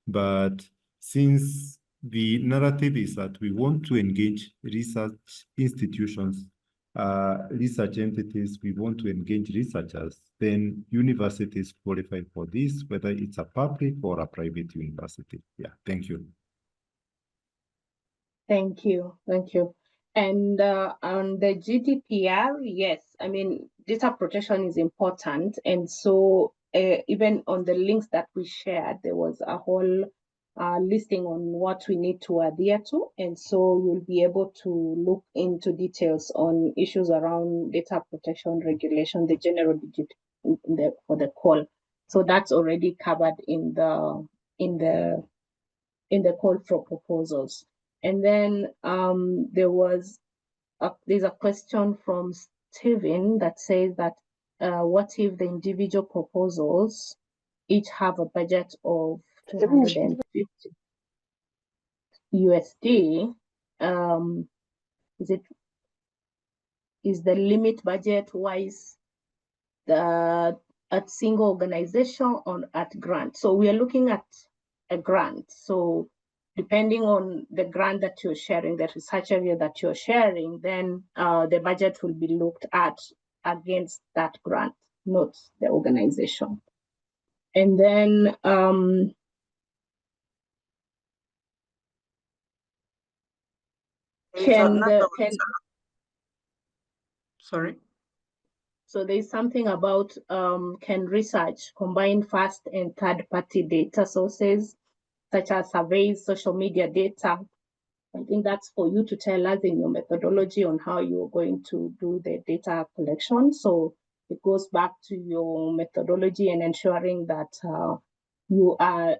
But since the narrative is that we want to engage research institutions, research entities, we want to engage researchers, then universities qualify for this, whether it's a public or a private university. Yeah, thank you. Thank you. Thank you. And on the GDPR, yes, I mean, data protection is important. And so even on the links that we shared, there was a whole listing on what we need to adhere to. And so you'll be able to look into details on issues around data protection regulation, the general digit for the call. So that's already covered in the call for proposals. And then there's a question from Steven that says that what if the individual proposals each have a budget of 250 USD? Is the limit budget wise at single organization or at grant? So we are looking at a grant. So depending on the grant that you're sharing, the research area that you're sharing, then the budget will be looked at against that grant, not the organization. And then sorry. So there's something about can research combine first and third-party data sources, such as surveys, social media data? I think that's for you to tell us in your methodology on how you're going to do the data collection. So it goes back to your methodology and ensuring that you are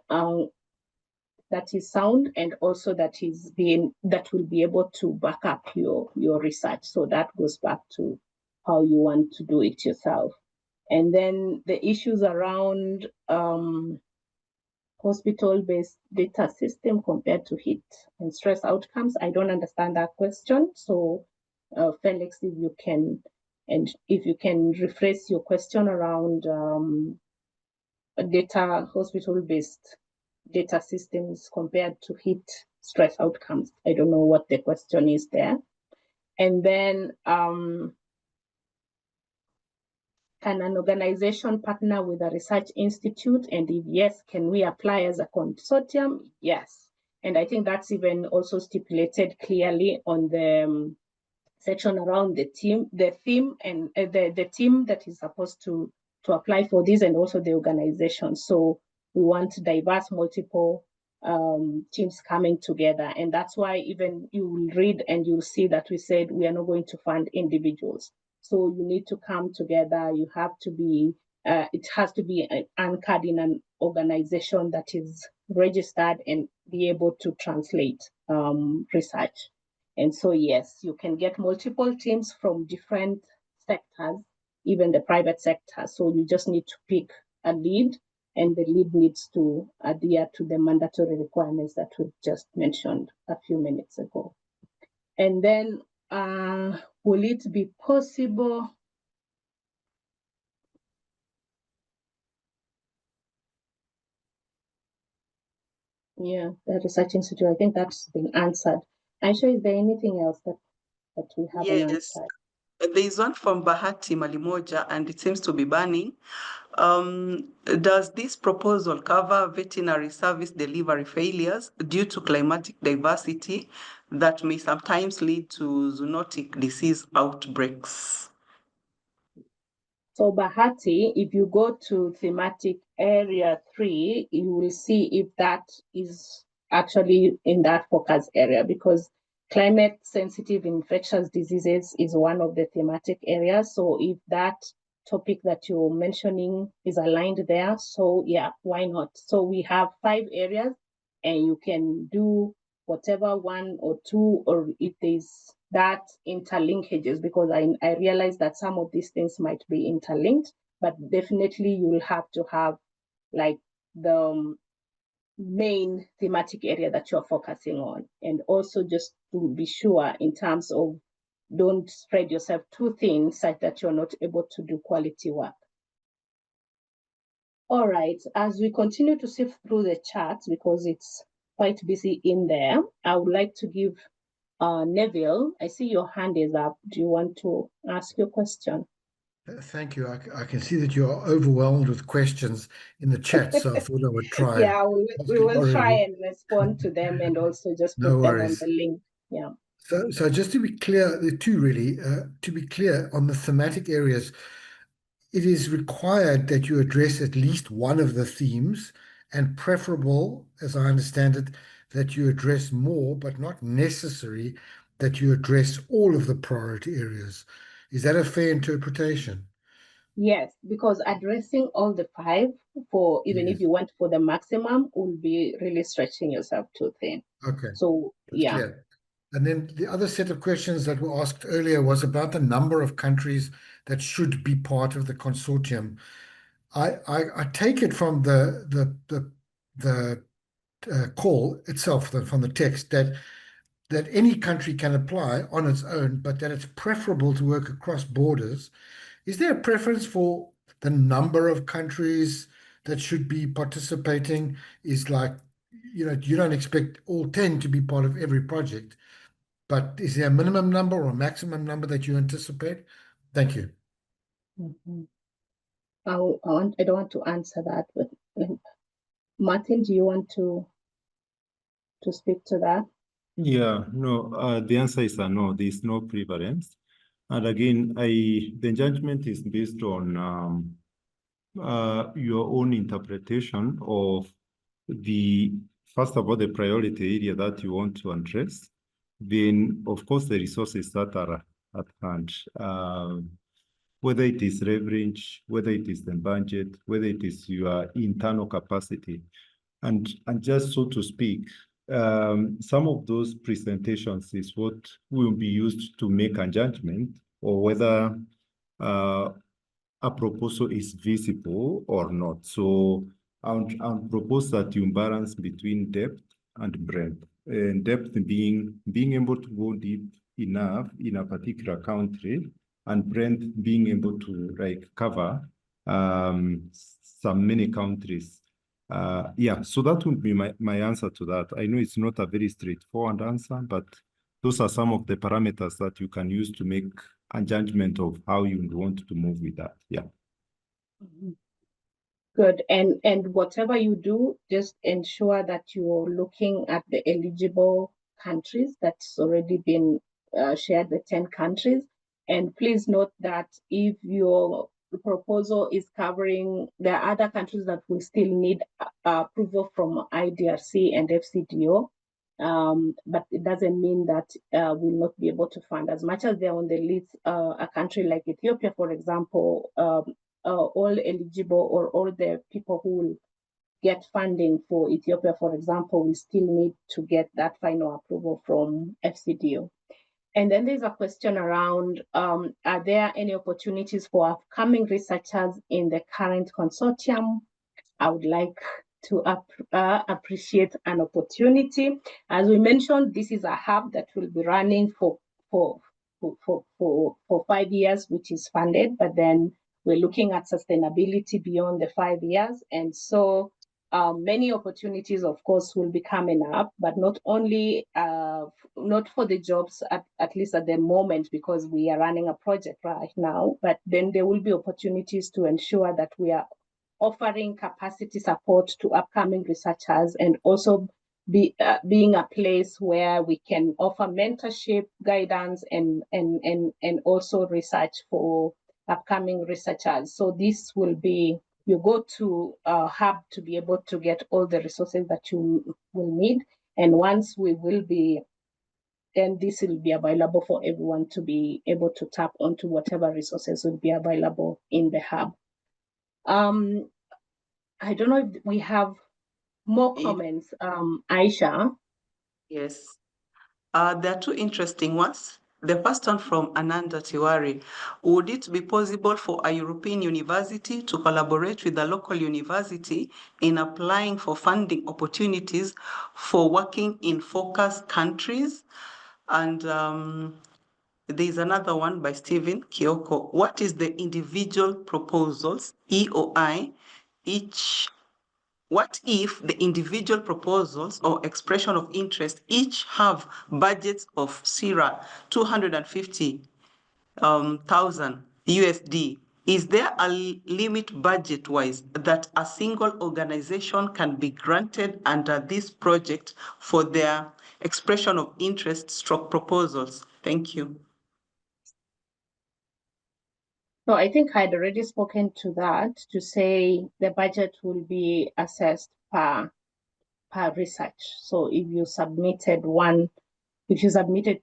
that is sound, and also that will be able to back up your research. So that goes back to how you want to do it yourself. And then the issues around hospital-based data system compared to heat and stress outcomes. I don't understand that question. So Felix, if you can rephrase your question around hospital-based data systems compared to heat stress outcomes. I don't know what the question is there. And then can an organization partner with a research institute? And if yes, can we apply as a consortium? Yes. And I think that's even also stipulated clearly on the section around the theme, and the team that is supposed to apply for this, and also the organization. So we want diverse, multiple teams coming together. And that's why even you will read and you'll see that we said we are not going to fund individuals. So you need to come together. You have to be, it has to be anchored in an organization that is registered and be able to translate research. And so, yes, you can get multiple teams from different sectors, even the private sector. So you just need to pick a lead, and the lead needs to adhere to the mandatory requirements that we just mentioned a few minutes ago. And then will it be possible? Yeah, the research institute, I think that's been answered. Aisha, is there anything else that we haven't answered? There is one from Bahati Malimoja, and it seems to be burning. Does this proposal cover veterinary service delivery failures due to climatic diversity that may sometimes lead to zoonotic disease outbreaks? So Bahati, if you go to thematic area 3, you will see if that is actually in that focus area, because climate sensitive infectious diseases is one of the thematic areas. So if that topic that you're mentioning is aligned there, so yeah, why not? So we have 5 areas, and you can do whatever 1 or 2, or if there's that interlinkages, because I realize that some of these things might be interlinked, but definitely you will have to have like the main thematic area that you're focusing on. And also just to be sure in terms of don't spread yourself too thin such that you're not able to do quality work. All right, as we continue to sift through the charts, because it's quite busy in there, I would like to give Neville, I see your hand is up. Do you want to ask your question? Thank you. I can see that you're overwhelmed with questions in the chat, so I thought I would try. Yeah, we will try and respond to them, and also just put them on the link. Yeah. So just to be clear, the two really, to be clear on the thematic areas, it is required that you address at least one of the themes, and preferable, as I understand it, that you address more, but not necessary that you address all of the priority areas. Is that a fair interpretation? Yes, because addressing all the 5 for even if Yes. you went for the maximum will be really stretching yourself too thin. Okay, So that's yeah. clear. And then the other set of questions that were asked earlier was about the number of countries that should be part of the consortium. I take it from the call itself, from the text, that any country can apply on its own, but that it's preferable to work across borders. Is there a preference for the number of countries that should be participating? Is like, you don't expect all 10 to be part of every project, but is there a minimum number or maximum number that you anticipate? Thank you. Mhm. I don't want to answer that, but Martin, do you want to speak to that? Yeah, no, the answer is no, there's no prevalence. And again, the judgment is based on your own interpretation of first of all, the priority area that you want to address. Then, of course, the resources that are at hand, whether it is leverage, whether it is the budget, whether it is your internal capacity. And just so to speak, some of those presentations is what will be used to make a judgment or whether a proposal is visible or not. So I'll propose that you balance between depth and breadth. And depth being able to go deep enough in a particular country, and breadth being able to cover some many countries. Yeah, so that would be my answer to that. I know it's not a very straightforward answer, but those are some of the parameters that you can use to make a judgment of how you want to move with that. Yeah. Mhm. Good. And whatever you do, just ensure that you're looking at the eligible countries that's already been shared, the 10 countries. And please note that if your proposal is covering, there are other countries that will still need approval from IDRC and FCDO. But it doesn't mean that we'll not be able to fund. As much as they're on the list, a country like Ethiopia, for example, all eligible or all the people who will get funding for Ethiopia, for example, we still need to get that final approval from FCDO. And then there's a question around, are there any opportunities for upcoming researchers in the current consortium? I would like to appreciate an opportunity. As we mentioned, this is a hub that will be running for 5 years, which is funded, but then we're looking at sustainability beyond the 5 years. And so many opportunities, of course, will be coming up, but not only, not for the jobs, at least at the moment, because we are running a project right now, but then there will be opportunities to ensure that we are offering capacity support to upcoming researchers, and also being a place where we can offer mentorship, guidance, and also research for upcoming researchers. So this will be, you go to a hub to be able to get all the resources that you will need. And once we will be, then this will be available for everyone to be able to tap onto whatever resources will be available in the hub. I don't know if we have more comments, Aisha. Yes. There are two interesting ones. The first one from Ananda Tiwari. Would it be possible for a European university to collaborate with a local university in applying for funding opportunities for working in focus countries? And there's another one by Stephen Kioko. What is the individual proposals, EOI, what if the individual proposals or expression of interest each have budgets of CIRA 250,000 USD is there a limit budget-wise that a single organization can be granted under this project for their expression of interest stroke proposals? Thank you. So I think I'd already spoken to that, to say the budget will be assessed per research. So if you submitted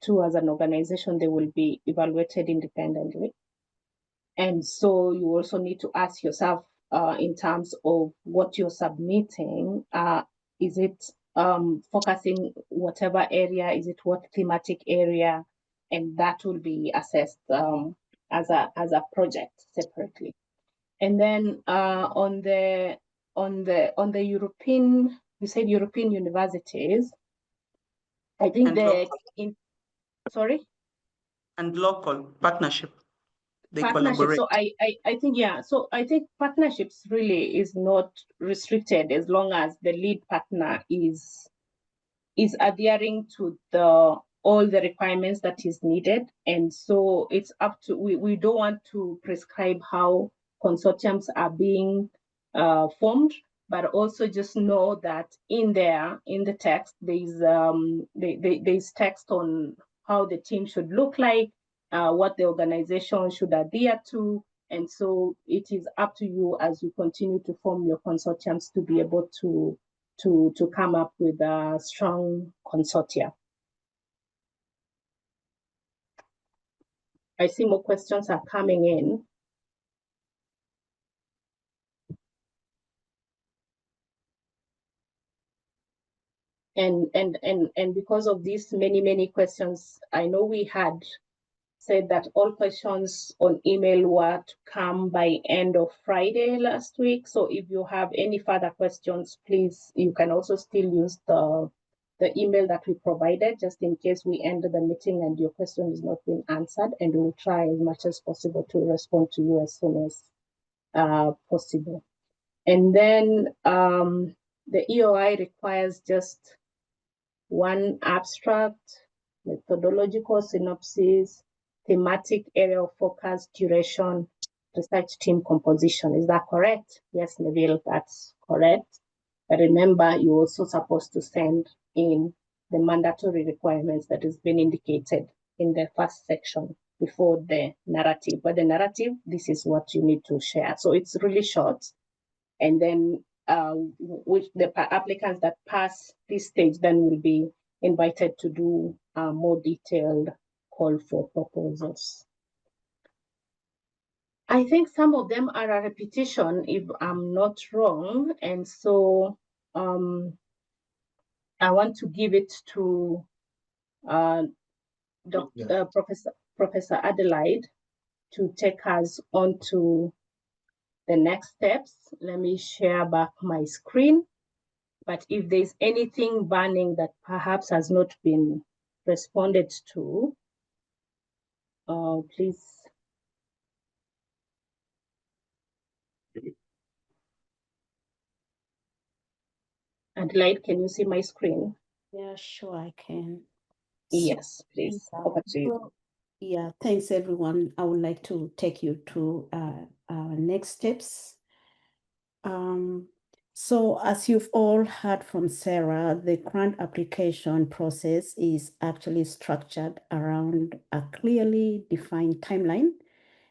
two as an organization, they will be evaluated independently. And so you also need to ask yourself in terms of what you're submitting, is it focusing whatever area, is it what thematic area, and that will be assessed as a project separately. And then on the European, you said European universities, I think sorry? And local partnership. They Partnership. collaborate. So I think, yeah. So I think partnerships really is not restricted as long as the lead partner is adhering to all the requirements that is needed. And so it's up to, we don't want to prescribe how consortiums are being formed, but also just know that in the text, there's text on how the team should look like, what the organization should adhere to. And so it is up to you as you continue to form your consortiums to be able to come up with a strong consortia. I see more questions are coming in. And because of these many questions, I know we had said that all questions on email were to come by end of Friday last week. So if you have any further questions, please, you can also still use the email that we provided, just in case we end the meeting and your question is not being answered, and we'll try as much as possible to respond to you as soon as possible. And then the EOI requires just one abstract, methodological synopsis, thematic area of focus, duration, research team composition. Is that correct? Yes, Neville, that's correct. But remember, you're also supposed to send in the mandatory requirements that has been indicated in the first section before the narrative. But the narrative, this is what you need to share. So it's really short. And then with the applicants that pass this stage then will be invited to do a more detailed call for proposals. I think some of them are a repetition, if I'm not wrong. And so I want to give it to Professor Adelaide to take us on to the next steps. Let me share back my screen. But if there's anything burning that perhaps has not been responded to, please. Adelaide, can you see my screen? Yeah, sure, I can. Yes, please. Over to you. So, yeah, thanks everyone. I would like to take you to our next steps. So as you've all heard from Sarah, the grant application process is actually structured around a clearly defined timeline,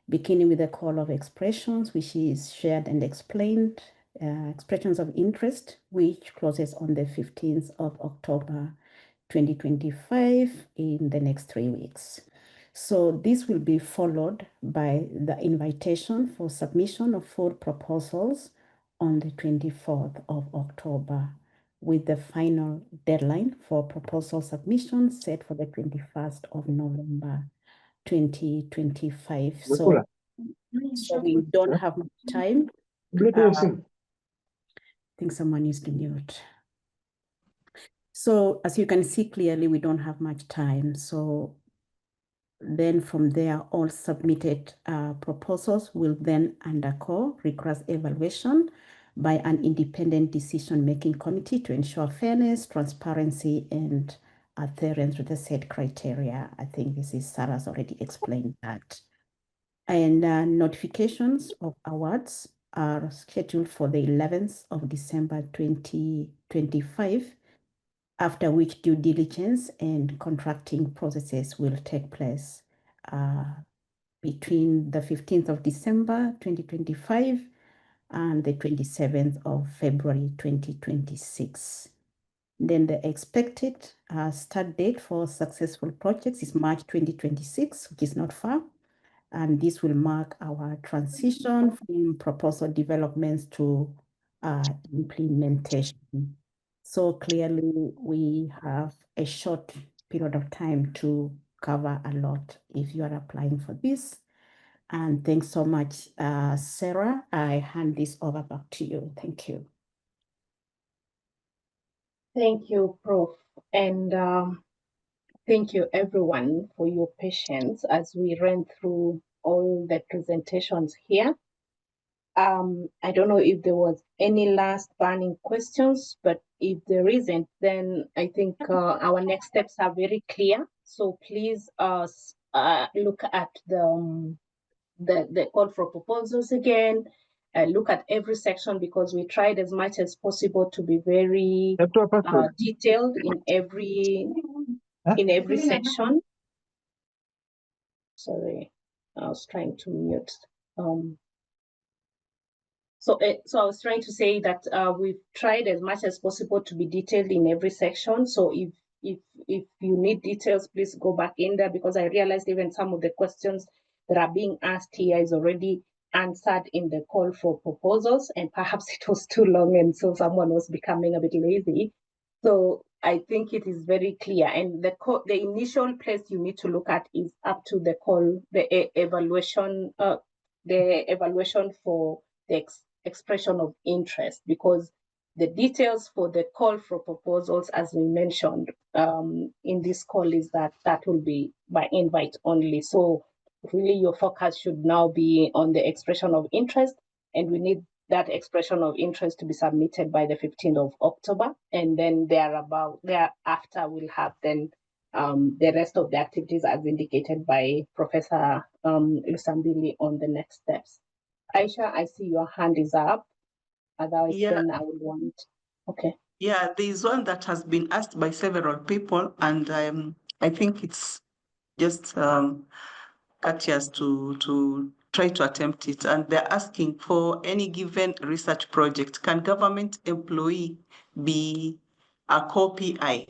beginning with a call of expressions, which is shared and explained, expressions of interest, which closes on the 15th of October 2025 in the next 3 weeks. So this will be followed by the invitation for submission of full proposals on the 24th of October, with the final deadline for proposal submission set for the 21st of November 2025. So we don't have much time. I think someone needs to mute. So as you can see clearly, we don't have much time. So then from there, all submitted proposals will then undergo rigorous evaluation by an independent decision-making committee to ensure fairness, transparency, and adherence with the set criteria. I think this is Sarah's already explained that. And notifications of awards are scheduled for the 11th of December 2025, after which due diligence and contracting processes will take place between the 15th of December 2025 and the 27th of February 2026. Then the expected start date for successful projects is March 2026, which is not far. And this will mark our transition from proposal developments to implementation. So clearly, we have a short period of time to cover a lot if you are applying for this. And thanks so much, Sarah. I hand this over back to you. Thank you. Thank you, Prof. And thank you, everyone, for your patience as we ran through all the presentations here. I don't know if there was any last burning questions, but if there isn't, then I think our next steps are very clear. So please look at the call for proposals again. Look at every section, because we tried as much as possible to be very detailed in every section. Sorry, I was trying to mute. So I was trying to say that we've tried as much as possible to be detailed in every section. So if you need details, please go back in there, because I realized even some of the questions that are being asked here is already answered in the call for proposals, and perhaps it was too long, and so someone was becoming a bit lazy. So I think it is very clear, and the initial place you need to look at is up to the call, the evaluation for the expression of interest, because the details for the call for proposals, as we mentioned in this call, is that will be by invite only. So really your focus should now be on the expression of interest, and we need that expression of interest to be submitted by the 15th of October. And then thereafter we'll have then the rest of the activities as indicated by Professor Lusambili on the next steps. Aisha, I see your hand is up. Otherwise, then I would want. Okay. Yeah, there is one that has been asked by several people, and I think it's just courteous to try to attempt it. And they're asking, for any given research project, can government employee be a co-PI?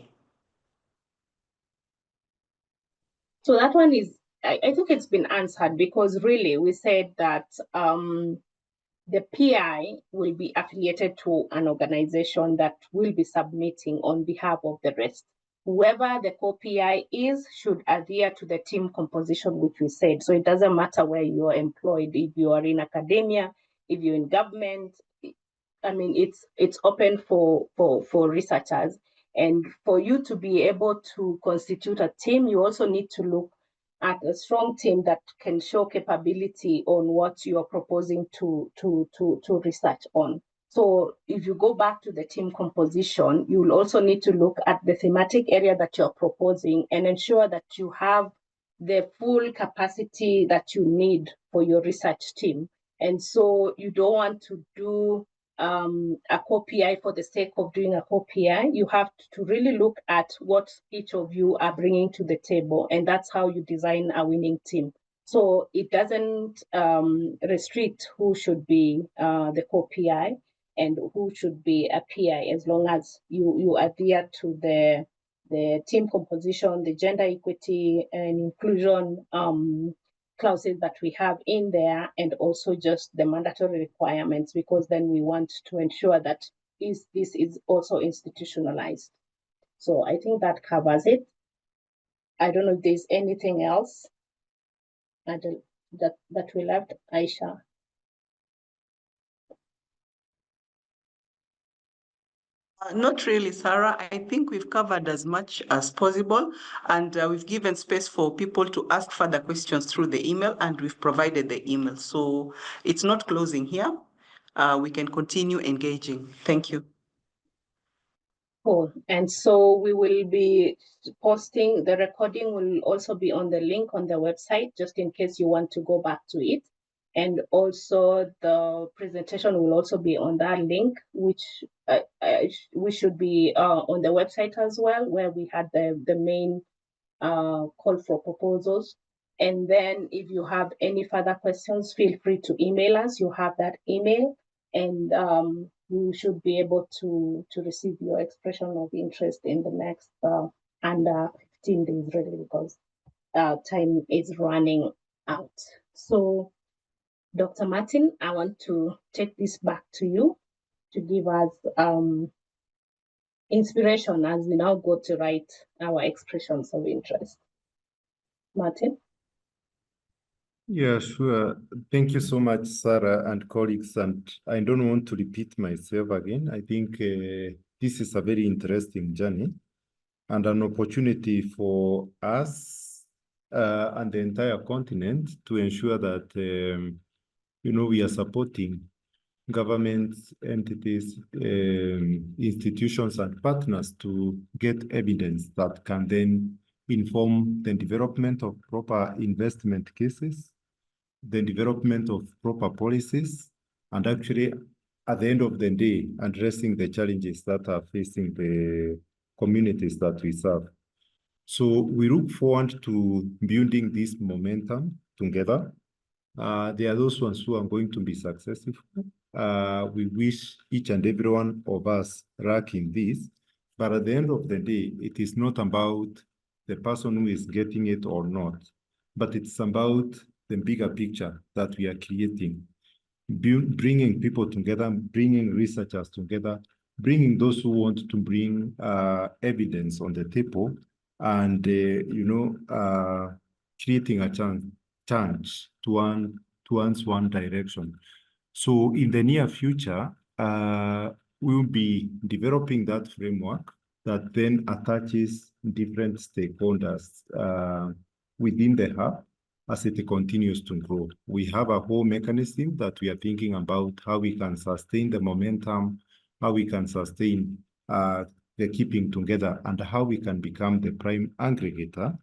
So that one is, I think it's been answered, because really we said that the PI will be affiliated to an organization that will be submitting on behalf of the rest. Whoever the co-PI is should adhere to the team composition, which we said. So it doesn't matter where you are employed, if you are in academia, if you're in government. I mean, it's open for researchers. And for you to be able to constitute a team, you also need to look at a strong team that can show capability on what you are proposing to research on. So if you go back to the team composition, you will also need to look at the thematic area that you're proposing and ensure that you have the full capacity that you need for your research team. And so you don't want to do a co-PI for the sake of doing a co-PI. You have to really look at what each of you are bringing to the table, and that's how you design a winning team. So it doesn't restrict who should be the co-PI and who should be a PI, as long as you adhere to the team composition, the gender equity and inclusion clauses that we have in there, and also just the mandatory requirements, because then we want to ensure that this is also institutionalized. So I think that covers it. I don't know if there's anything else that we left, Aisha. Not really, Sarah. I think we've covered as much as possible, and we've given space for people to ask further questions through the email, and we've provided the email. So it's not closing here. We can continue engaging. Thank you. Cool. And so we will be posting, the recording will also be on the link on the website, just in case you want to go back to it. And also the presentation will also be on that link, which we should be on the website as well, where we had the main call for proposals. And then if you have any further questions, feel free to email us. You have that email, and you should be able to receive your expression of interest in the next under 15 days, really, because time is running out. So, Dr. Martin, I want to take this back to you to give us inspiration as we now go to write our expressions of interest. Martin? Yeah, sure. Thank you so much, Sarah and colleagues. And I don't want to repeat myself again. I think this is a very interesting journey and an opportunity for us and the entire continent to ensure that, we are supporting governments, entities, institutions, and partners to get evidence that can then inform the development of proper investment cases, the development of proper policies, and actually, at the end of the day, addressing the challenges that are facing the communities that we serve. So we look forward to building this momentum together. There are those ones who are going to be successful. We wish each and every one of us luck in this, but at the end of the day, it is not about the person who is getting it or not, but it's about the bigger picture that we are creating, bringing people together, bringing researchers together, bringing those who want to bring evidence on the table, and creating a change towards one direction. So in the near future, we'll be developing that framework that then attaches different stakeholders within the hub as it continues to grow. We have a whole mechanism that we are thinking about how we can sustain the momentum, how we can sustain the keeping together, and how we can become the prime aggregator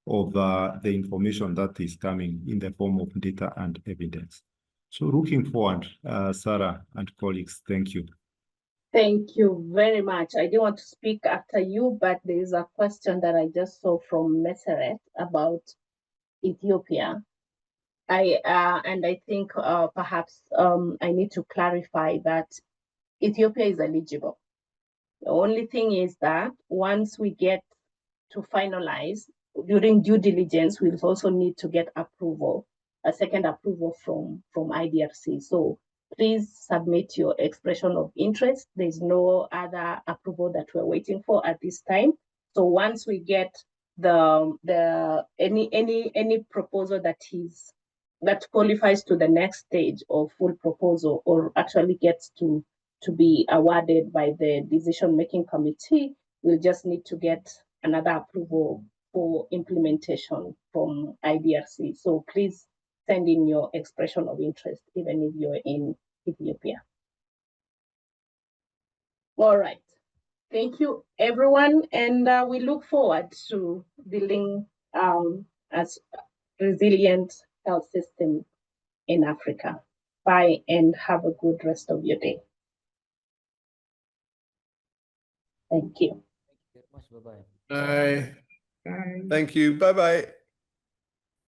of the information that is coming in the form of data and evidence. So looking forward, Sarah and colleagues, thank you. Thank you very much. I didn't want to speak after you, but there is a question that I just saw from Meseret about Ethiopia. And I think perhaps I need to clarify that Ethiopia is eligible. The only thing is that once we get to finalize, during due diligence, we'll also need to get approval, a second approval from IDRC. So please submit your expression of interest. There's no other approval that we're waiting for at this time. So once we get any proposal that qualifies to the next stage of full proposal, or actually gets to be awarded by the decision-making committee, we'll just need to get another approval for implementation from IDRC. So please send in your expression of interest, even if you're in Ethiopia. All right. Thank you, everyone. And we look forward to building as resilient health system in Africa. Bye, and have a good rest of your day. Thank you. Bye. Thank you. Bye-bye.